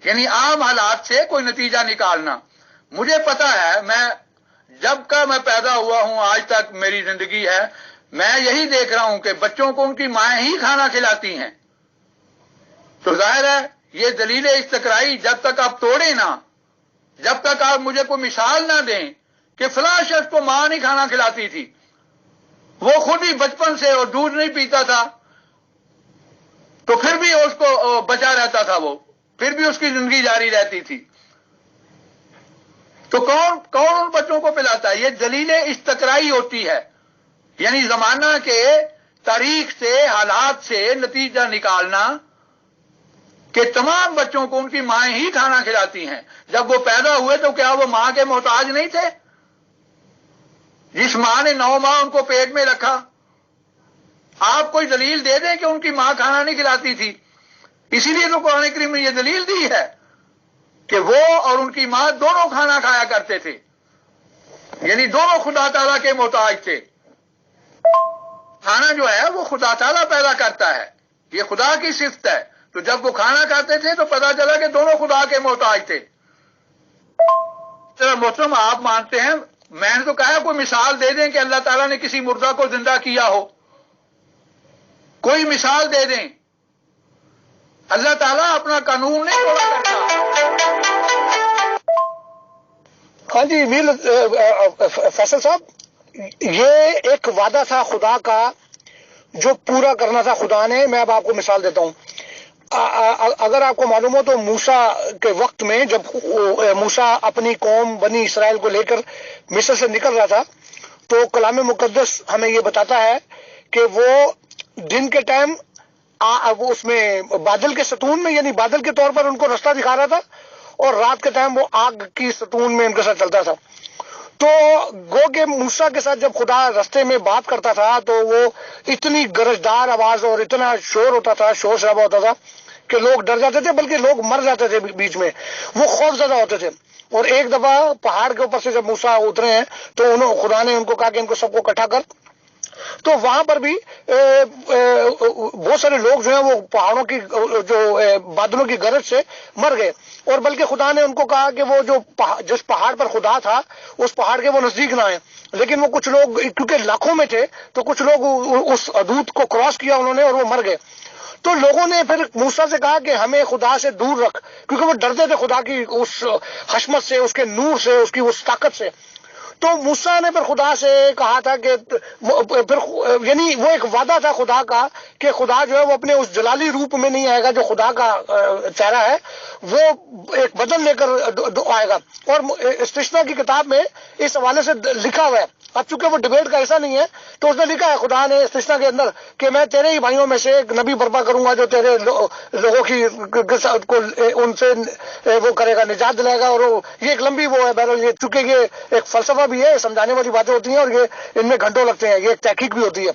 یعنی عام حالات سے کوئی نتیجہ نکالنا. مجھے پتا ہے، میں جب کا میں پیدا ہوا ہوں آج تک میری زندگی ہے، میں یہی دیکھ رہا ہوں کہ بچوں کو ان کی مائیں ہی کھانا کھلاتی ہیں. تو ظاہر ہے یہ دلیل استقرائی جب تک آپ توڑیں نہ، جب تک آپ مجھے کوئی مثال نہ دیں کہ فلاں شخص کو ماں نہیں کھانا کھلاتی تھی، وہ خود ہی بچپن سے اور دودھ نہیں پیتا تھا، تو پھر بھی اس کو بچا رہتا تھا، وہ پھر بھی اس کی زندگی جاری رہتی تھی، تو کون ان بچوں کو پلاتا ہے؟ یہ دلیل استقرائی ہوتی ہے، یعنی زمانہ کے تاریخ سے حالات سے نتیجہ نکالنا کہ تمام بچوں کو ان کی مائیں ہی کھانا کھلاتی ہیں. جب وہ پیدا ہوئے تو کیا وہ ماں کے محتاج نہیں تھے؟ جس ماں نے 9 ماہ ان کو پیٹ میں رکھا، آپ کوئی دلیل دے دیں کہ ان کی ماں کھانا نہیں کھلاتی تھی؟ اسی لیے تو قرآن کریم نے یہ دلیل دی ہے کہ وہ اور ان کی ماں دونوں کھانا کھایا کرتے تھے، یعنی دونوں خدا تعالیٰ کے محتاج تھے۔ کھانا جو ہے وہ خدا تعالیٰ پیدا کرتا ہے، یہ خدا کی صفت ہے، تو جب وہ کھانا کھاتے تھے تو پتا چلا کہ دونوں خدا کے محتاج تھے۔ محترم آپ مانتے ہیں، میں نے تو کہا کوئی مثال دے دیں کہ اللہ تعالیٰ نے کسی مردہ کو زندہ کیا ہو، کوئی مثال دے دیں۔ اللہ تعالیٰ اپنا قانون نہیں توڑا کرتا۔ ہاں جی فیصل صاحب، یہ ایک وعدہ تھا خدا کا جو پورا کرنا تھا خدا نے۔ میں اب آپ کو مثال دیتا ہوں۔ اگر آپ کو معلوم ہو تو موسیٰ کے وقت میں جب موسیٰ اپنی قوم بنی اسرائیل کو لے کر مصر سے نکل رہا تھا تو کلام مقدس ہمیں یہ بتاتا ہے کہ وہ دن کے ٹائم اس میں بادل کے ستون میں، یعنی بادل کے طور پر ان کو رستہ دکھا رہا تھا، اور رات کے ٹائم وہ آگ کی ستون میں ان کے ساتھ چلتا تھا۔ تو گو کہ موسیٰ کے ساتھ جب خدا رستے میں بات کرتا تھا تو وہ اتنی گرجدار آواز اور اتنا شور ہوتا تھا، شور شرابہ ہوتا تھا کہ لوگ ڈر جاتے تھے، بلکہ لوگ مر جاتے تھے بیچ میں، وہ خوف زدہ ہوتے تھے۔ اور ایک دفعہ پہاڑ کے اوپر سے جب موسیٰ اترے ہیں تو خدا نے ان کو کہا کہ ان کو سب کو اکٹھا کر، تو وہاں پر بھی بہت سارے لوگ جو ہیں وہ پہاڑوں کی جو بادلوں کی گرج سے مر گئے، اور بلکہ خدا نے ان کو کہا کہ وہ جس پہاڑ پر خدا تھا اس پہاڑ کے وہ نزدیک نہ آئے۔ لیکن وہ کچھ لوگ کیونکہ لاکھوں میں تھے تو کچھ لوگ اس حدود کو کراس کیا انہوں نے اور وہ مر گئے۔ تو لوگوں نے پھر موسیٰ سے کہا کہ ہمیں خدا سے دور رکھ، کیونکہ وہ ڈرتے تھے خدا کی اس حشمت سے، اس کے نور سے، اس کی اس طاقت سے۔ تو موسیٰ نے پھر خدا سے کہا تھا کہ پھر یعنی وہ ایک وعدہ تھا خدا کا کہ خدا جو ہے وہ اپنے اس جلالی روپ میں نہیں آئے گا جو خدا کا چہرہ ہے، وہ ایک بدل لے کر آئے گا۔ اور استثنا کی کتاب میں اس حوالے سے لکھا ہوا ہے، اب چونکہ وہ ڈبیٹ کا ایسا نہیں ہے تو اس نے لکھا ہے خدا نے استثنا کے اندر کہ میں تیرے ہی بھائیوں میں سے ایک نبی برپا کروں گا جو تیرے لوگوں کی کو ان سے وہ کرے گا، نجات دلائے گا۔ اور یہ ایک لمبی وہ ہے، بہرحال یہ چونکہ یہ ایک فلسفہ بھی ہے، سمجھانے والی باتیں ہوتی ہیں اور یہ ان میں گھنٹوں لگتے ہیں، یہ ایک تحقیق بھی ہوتی ہے۔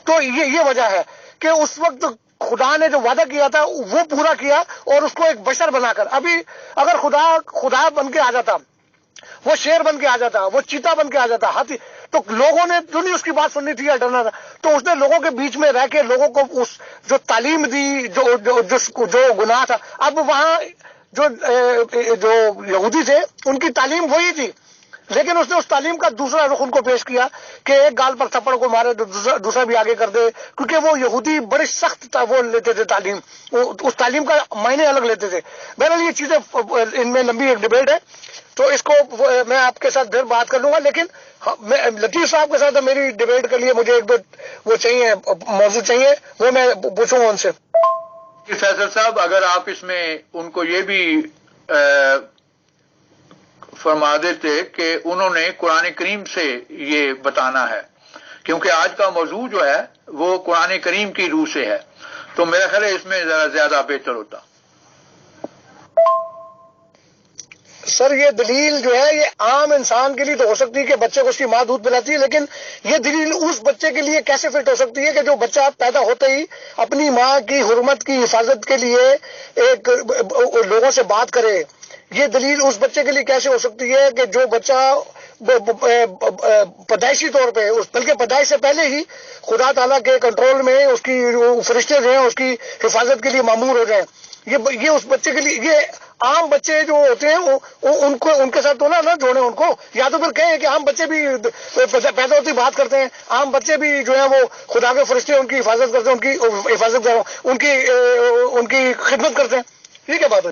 تو یہ وجہ ہے کہ اس وقت خدا نے جو وعدہ کیا تھا وہ پورا کیا، اور اس کو ایک بشر بنا کر۔ ابھی اگر خدا بن کے آ جاتا، وہ شیر بن کے آ جاتا، وہ چیتا بن کے آ جاتا، ہاتھی، تو لوگوں نے جو نہیں اس کی بات سننی تھی یا ڈرنا تھا۔ تو اس نے لوگوں کے بیچ میں رہ کے لوگوں کو اس جو تعلیم دی، جو گناہ تھا، اب وہاں جو یہودی تھے ان کی تعلیم وہی تھی، لیکن اس نے اس تعلیم کا دوسرا رخ ان کو پیش کیا کہ ایک گال پر تھپڑ کو مارے تو دوسرا بھی آگے کر دے، کیونکہ وہ یہودی بڑی سخت وہ لیتے تھے تعلیم، اس تعلیم کا معنی الگ لیتے تھے۔ بہرحال یہ چیزیں ان میں لمبی ایک ڈبیٹ ہے، تو اس کو میں آپ کے ساتھ پھر بات کر لوں گا، لیکن لطیف صاحب کے ساتھ میری ڈبیٹ کے لیے مجھے ایک دو وہ چاہیے، موضوع چاہیے، وہ میں پوچھوں گا ان سے۔ فیصل صاحب، اگر آپ اس میں ان کو یہ بھی فرما دیتے کہ انہوں نے قرآن کریم سے یہ بتانا ہے، کیونکہ آج کا موضوع جو ہے وہ قرآن کریم کی روح سے ہے، تو میرا خیال ہے اس میں ذرا زیادہ بہتر ہوتا۔ سر یہ دلیل جو ہے یہ عام انسان کے لیے تو ہو سکتی ہے کہ بچے کو اس کی ماں دودھ پلاتی ہے، لیکن یہ دلیل اس بچے کے لیے کیسے فٹ ہو سکتی ہے کہ جو بچہ پیدا ہوتے ہی اپنی ماں کی حرمت کی حفاظت کے لیے ایک لوگوں سے بات کرے؟ یہ دلیل اس بچے کے لیے کیسے ہو سکتی ہے کہ جو بچہ پیدائشی طور پہ، بلکہ پیدائش سے پہلے ہی خدا تعالیٰ کے کنٹرول میں اس کی فرشتے جو ہیں اس کی حفاظت کے لیے مامور ہو جائیں؟ یہ اس بچے کے لیے، یہ عام بچے جو ہوتے ہیں ان کے ساتھ تو نہ جوڑیں ان کو، یا تو پھر کہیں کہ عام بچے بھی پیدا ہوتی بات کرتے ہیں، عام بچے بھی جو ہیں وہ خدا کے فرشتے ان کی حفاظت کرتے ہیں، ان کی حفاظت کر رہا ہوں، ان کی خدمت کرتے ہیں، یہ کیا بات ہے؟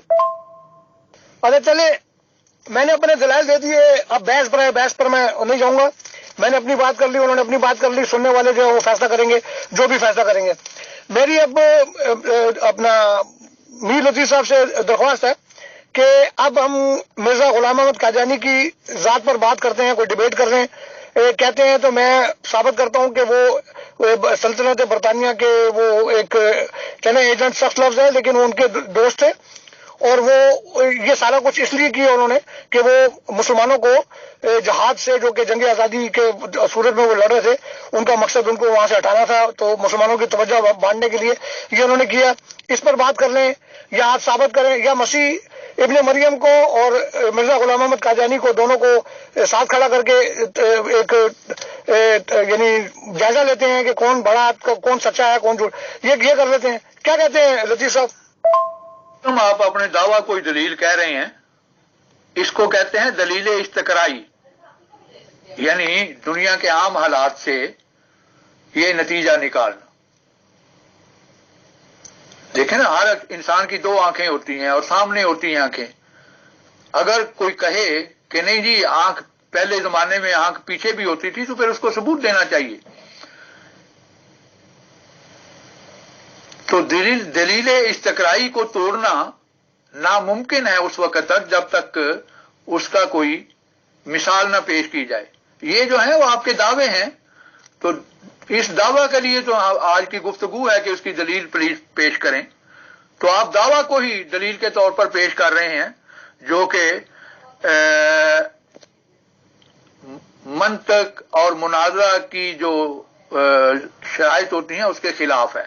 اچھا چلے، میں نے اپنے دلائل دے دیے، اب بحث پر میں نہیں جاؤں گا، میں نے اپنی بات کر لی، انہوں نے اپنی بات کر لی، سننے والے جو ہے وہ فیصلہ کریں گے، جو بھی فیصلہ کریں گے۔ میری اب اپنا میر لطیف صاحب سے درخواست ہے کہ اب ہم مرزا غلام احمد قادیانی کی ذات پر بات کرتے ہیں، کوئی ڈیبیٹ کر رہے ہیں، کہتے ہیں تو میں ثابت کرتا ہوں کہ وہ سلطنت برطانیہ کے وہ ایک کہنے ایجنٹ سخت لفظ ہے، لیکن وہ ان کے دوست تھے، اور وہ یہ سارا کچھ اس لیے کیا انہوں نے کہ وہ مسلمانوں کو جہاد سے، جو کہ جنگ آزادی کے صورت میں وہ لڑ رہے تھے، ان کا مقصد ان کو وہاں سے ہٹانا تھا، تو مسلمانوں کی توجہ بانٹنے کے لیے یہ انہوں نے کیا۔ اس پر بات کر لیں یا آپ ثابت کریں، یا مسیح ابن مریم کو اور مرزا غلام احمد قادیانی کو دونوں کو ساتھ کھڑا کر کے ایک یعنی جائزہ لیتے ہیں کہ کون بڑا، کون سچا ہے، کون جھوٹ، یہ کر لیتے ہیں۔ کیا کہتے ہیں لطیف صاحب؟ تم آپ اپنے دعویٰ کوئی دلیل کہہ رہے ہیں، اس کو کہتے ہیں دلیل استقرائی، یعنی دنیا کے عام حالات سے یہ نتیجہ نکالنا۔ دیکھیں نا، ہر انسان کی دو آنکھیں ہوتی ہیں اور سامنے ہوتی ہیں آنکھیں۔ اگر کوئی کہے کہ نہیں جی آنکھ پہلے زمانے میں آنکھ پیچھے بھی ہوتی تھی، تو پھر اس کو ثبوت دینا چاہیے۔ تو دلیل استقرائی کو توڑنا ناممکن ہے اس وقت تک جب تک اس کا کوئی مثال نہ پیش کی جائے۔ یہ جو ہے وہ آپ کے دعوے ہیں، تو اس دعویٰ کے لیے تو آج کی گفتگو ہے کہ اس کی دلیل پلیز پیش کریں۔ تو آپ دعویٰ کو ہی دلیل کے طور پر پیش کر رہے ہیں، جو کہ منطق اور مناظرہ کی جو شرائط ہوتی ہیں اس کے خلاف ہے،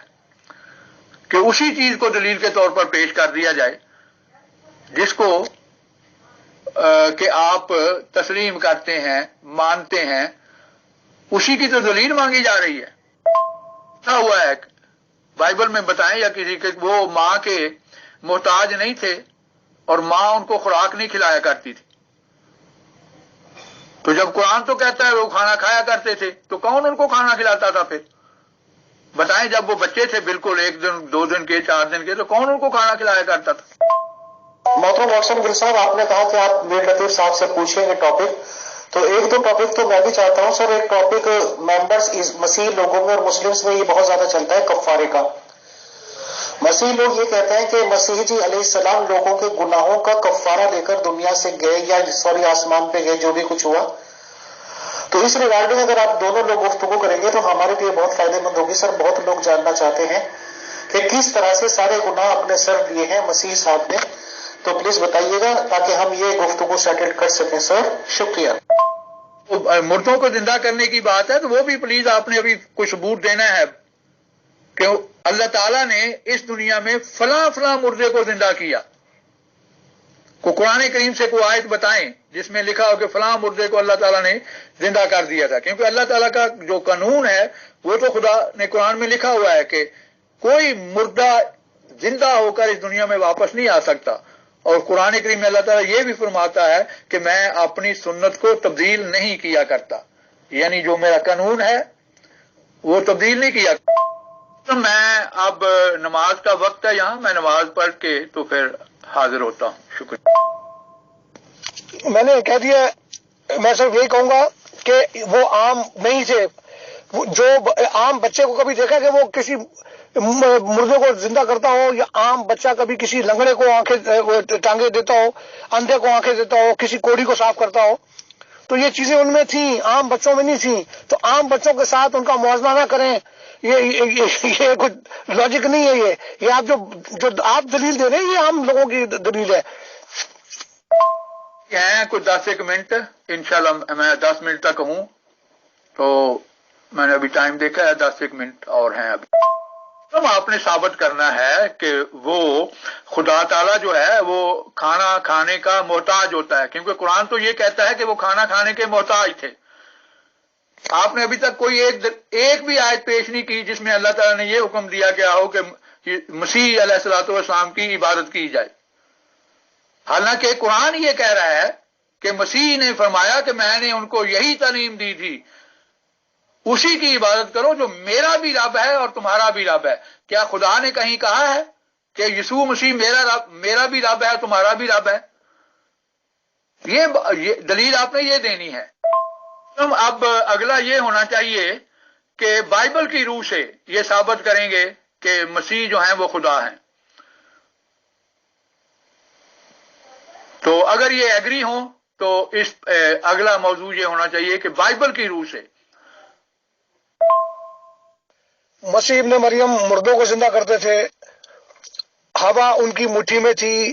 کہ اسی چیز کو دلیل کے طور پر پیش کر دیا جائے جس کو کہ آپ تسلیم کرتے ہیں، مانتے ہیں، اسی کی تو دلیل مانگی جا رہی ہے۔ کیا ہوا ہے بائبل میں بتائیں، یا کسی کے وہ ماں کے محتاج نہیں تھے اور ماں ان کو خوراک نہیں کھلایا کرتی تھی، تو جب قرآن تو کہتا ہے وہ کھانا کھایا کرتے تھے، تو کون ان کو کھانا کھلاتا تھا پھر؟ بتائیں، جب وہ بچے تھے بالکل 1 دن 2 دن کے 4 دن کے، تو کون ان کو کھانا کھلایا کرتا تھا؟ محترم ڈاکٹر گل صاحب، آپ نے کہا کہ آپ میر لطیف صاحب سے پوچھیں گے ٹاپک، تو 1-2 ٹاپک تو میں بھی چاہتا ہوں سر۔ ایک ٹاپک ممبرز مسیح لوگوں میں اور مسلمز میں یہ بہت زیادہ چلتا ہے، کفارے کا۔ مسیح لوگ یہ کہتے ہیں کہ مسیح جی علیہ السلام لوگوں کے گناہوں کا کفارہ لے کر دنیا سے گئے، یا آسمان پہ گئے، جو بھی کچھ ہوا۔ تو اس ریگارڈنگ اگر آپ دونوں لوگ گفتگو کریں گے تو ہمارے لیے بہت فائدہ مند ہوگی سر۔ بہت لوگ جاننا چاہتے ہیں کہ کس طرح سے سارے گناہ اپنے سر لیے ہیں مسیح صاحب نے، تو پلیز بتائیے گا تاکہ ہم یہ گفتگو سیٹل کر سکیں سر۔ شکریہ۔ مردوں کو زندہ کرنے کی بات ہے، تو وہ بھی پلیز آپ نے ابھی کوئی ثبوت دینا ہے کہ اللہ تعالیٰ نے اس دنیا میں فلاں فلاں مردے کو زندہ کیا۔ کو قرآن کریم سے کوئی آیت بتائیں جس میں لکھا ہو کہ فلاں مردے کو اللہ تعالیٰ نے زندہ کر دیا تھا، کیونکہ اللہ تعالیٰ کا جو قانون ہے وہ تو خدا نے قرآن میں لکھا ہوا ہے کہ کوئی مردہ زندہ ہو کر اس دنیا میں واپس نہیں آ سکتا، اور قرآن کریم میں اللہ تعالیٰ یہ بھی فرماتا ہے کہ میں اپنی سنت کو تبدیل نہیں کیا کرتا، یعنی جو میرا قانون ہے وہ تبدیل نہیں کیا۔ تو میں اب نماز کا وقت ہے یہاں، میں نماز پڑھ کے تو پھر حاضر ہوتا ہوں۔ شکریہ۔ میں نے کہہ دیا، میں صرف یہی کہوں گا کہ وہ عام نہیں تھے، جو عام بچے کو کبھی دیکھا کہ وہ کسی مردے کو زندہ کرتا ہو، یا عام بچہ کبھی کسی لنگڑے کو آنکھیں ٹانگیں دیتا ہو، اندھے کو آنکھیں دیتا ہو، کسی کوڑی کو صاف کرتا ہو، تو یہ چیزیں ان میں تھیں، عام بچوں میں نہیں تھیں۔ تو عام بچوں کے ساتھ ان کا موازنہ نہ کریں، یہ کچھ لاجک نہیں ہے۔ یہ آپ جو آپ دلیل دے رہے ہیں، یہ عام لوگوں کی دلیل ہے۔ کوئی 10-1 منٹ انشاءاللہ میں 10 منٹ تک ہوں، تو میں نے ابھی ٹائم دیکھا ہے 10-1 منٹ اور ہیں ابھی۔ تو آپ نے ثابت کرنا ہے کہ وہ خدا تعالیٰ جو ہے وہ کھانا کھانے کا محتاج ہوتا ہے، کیونکہ قرآن تو یہ کہتا ہے کہ وہ کھانا کھانے کے محتاج تھے۔ آپ نے ابھی تک کوئی ایک بھی آیت پیش نہیں کی جس میں اللہ تعالیٰ نے یہ حکم دیا کہ آؤ کہ مسیح علیہ الصلوۃ والسلام کی عبادت کی جائے، حالانکہ قرآن یہ کہہ رہا ہے کہ مسیح نے فرمایا کہ میں نے ان کو یہی تعلیم دی تھی، اسی کی عبادت کرو جو میرا بھی رب ہے اور تمہارا بھی رب ہے۔ کیا خدا نے کہیں کہا ہے کہ یسوع مسیح میرا بھی رب ہے تمہارا بھی رب ہے؟ یہ دلیل آپ نے یہ دینی ہے۔ اب اگلا یہ ہونا چاہیے کہ بائبل کی روح سے یہ ثابت کریں گے کہ مسیح جو ہیں وہ خدا ہیں۔ تو اگر یہ ایگری ہوں تو اس اگلا موضوع یہ ہونا چاہیے کہ بائبل کی روح سے مسیح ابن مریم مردوں کو زندہ کرتے تھے، ہوا ان کی مٹھی میں تھی،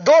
2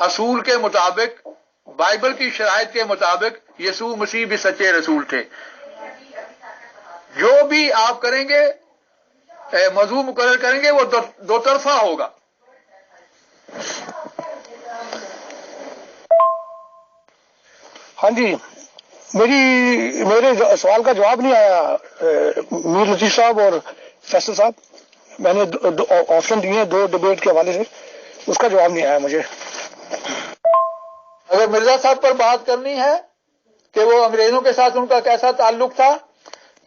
اصول کے مطابق، بائبل کی شرائط کے مطابق یسوع مسیح بھی سچے رسول تھے۔ جو بھی آپ کریں گے، موضوع مقرر کریں گے، وہ دو طرفہ ہوگا۔ ہاں جی، میرے سوال کا جواب نہیں آیا میر لطیف صاحب اور فیصل صاحب، میں نے آپشن دیے ہیں 2 ڈیبیٹ کے حوالے سے، اس کا جواب نہیں آیا مجھے۔ اگر مرزا صاحب پر بات کرنی ہے کہ وہ انگریزوں کے ساتھ ان کا کیسا تعلق تھا،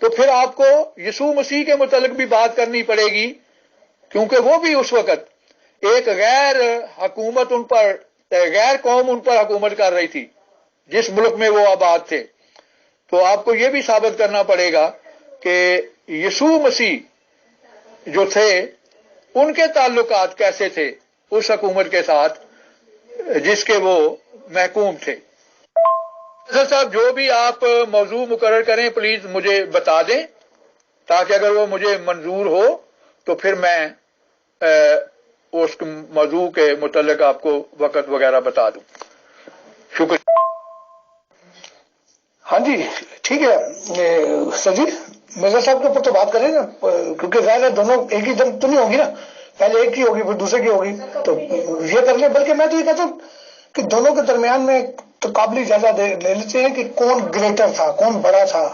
تو پھر آپ کو یسوع مسیح کے متعلق بھی بات کرنی پڑے گی، کیونکہ وہ بھی اس وقت ایک غیر قوم ان پر حکومت کر رہی تھی جس ملک میں وہ آباد تھے۔ تو آپ کو یہ بھی ثابت کرنا پڑے گا کہ یسوع مسیح جو تھے ان کے تعلقات کیسے تھے اس حکومت کے ساتھ جس کے وہ محکوم تھے۔ صاحب جو بھی آپ موضوع مقرر کریں پلیز مجھے بتا دیں، تاکہ اگر وہ مجھے منظور ہو تو پھر میں اس موضوع کے متعلق آپ کو وقت وغیرہ بتا دوں۔ شکریہ۔ ہاں جی ٹھیک ہے سر جی، مرزا صاحب کے اوپر تو بات کریں نا، کیونکہ ظاہر ہے دونوں ایک ہی دم تو نہیں ہوگی نا، پہلے ایک کی ہوگی پھر دوسرے کی ہوگی، تو یہ کر لیں۔ بلکہ میں تو یہ کہتا ہوں کہ دونوں کے درمیان میں قابل جائزہ لے لیتے ہیں کہ کون گریٹر تھا، کون بڑا تھا،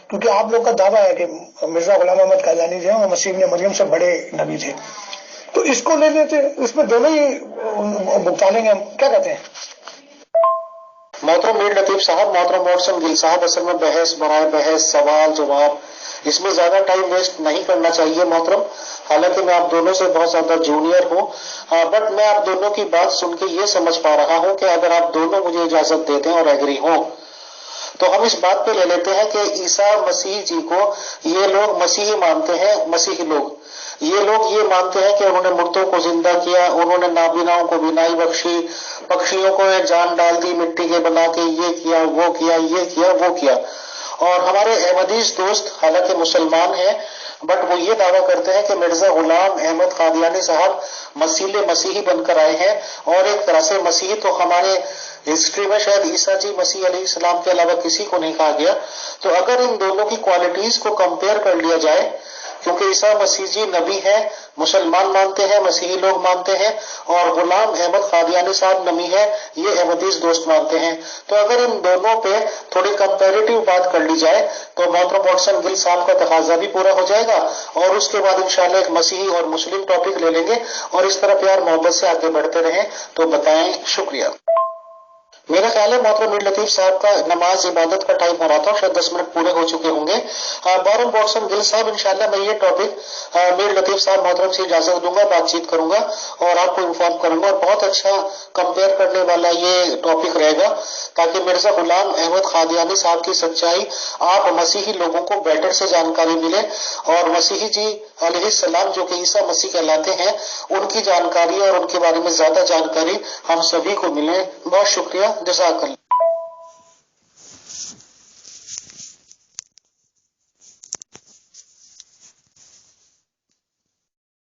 کیونکہ آپ لوگ کا دعویٰ ہے کہ مرزا غلام احمد قادیانی جو ہیں وہ مسیح ابن مریم سے بڑے نبی تھے، تو اس کو لے لیتے، اس میں دونوں ہی بگتا لیں گے ہم، کیا کہتے ہیں؟ محترم میر لطیف صاحب، محترم واٹسن گل صاحب، اصل میں بحث برائے بحث، سوال جواب، اس میں زیادہ ٹائم ویسٹ نہیں کرنا چاہیے محترم، حالانکہ میں آپ دونوں سے بہت زیادہ جونیئر ہوں، بٹ میں آپ دونوں کی بات سن کے یہ سمجھ پا رہا ہوں کہ اگر آپ دونوں مجھے اجازت دیتے ہیں اور ایگری ہوں تو ہم اس بات پہ لے لیتے ہیں کہ عیسیٰ مسیح جی کو یہ لوگ مسیحی مانتے ہیں، مسیحی لوگ یہ مانتے ہیں کہ انہوں نے مردوں کو زندہ کیا، انہوں نے نابیناؤں کو بینائی بخشی، پکشیوں کو جان ڈال دی مٹی کے بنا کے، یہ کیا وہ کیا یہ کیا وہ کیا۔ اور ہمارے احمدیز دوست حالانکہ مسلمان ہیں بٹ وہ یہ دعویٰ کرتے ہیں کہ مرزا غلام احمد قادیانی صاحب مسیحی بن کر آئے ہیں، اور ایک طرح سے مسیحی تو ہمارے ہسٹری میں شاید عیسیٰ جی مسیح علیہ السلام کے علاوہ کسی کو نہیں کہا گیا۔ تو اگر ان دونوں کی کوالٹیز کو کمپیئر کر لیا جائے، کیونکہ عیسیٰ مسیح جی نبی ہیں، مسلمان مانتے ہیں، مسیحی لوگ مانتے ہیں، اور غلام احمد قادیانی صاحب نبی ہے، یہ احمدیز دوست مانتے ہیں، تو اگر ان دونوں پہ تھوڑی کمپیریٹیو بات کر لی جائے تو محترم واٹسن گل صاحب کا تقاضا بھی پورا ہو جائے گا، اور اس کے بعد انشاءاللہ ایک مسیحی اور مسلم ٹاپک لے لیں گے، اور اس طرح پیار محبت سے آگے بڑھتے رہیں۔ تو بتائیں، شکریہ۔ میرا خیال ہے محترم میر لطیف صاحب کا نماز عبادت کا ٹائم ہو رہا تھا، شاید 10 منٹ پورے ہو چکے ہوں گے۔ محترم واٹسن گل صاحب انشاءاللہ میں یہ ٹاپک میر لطیف صاحب محترم سے اجازت دوں گا، بات چیت کروں گا اور آپ کو انفارم کروں گا، اور بہت اچھا کمپیئر کرنے والا یہ ٹاپک رہے گا، تاکہ مرزا غلام احمد قادیانی صاحب کی سچائی آپ مسیحی لوگوں کو بیٹر سے جانکاری ملے، اور مسیحی جی علیہ السلام جو کہ عیسیٰ مسیح کہلاتے ہیں ان کی جانکاری اور ان کے بارے میں زیادہ جانکاری ہم سبھی کو ملے۔ بہت شکریہ، جزاک اللہ۔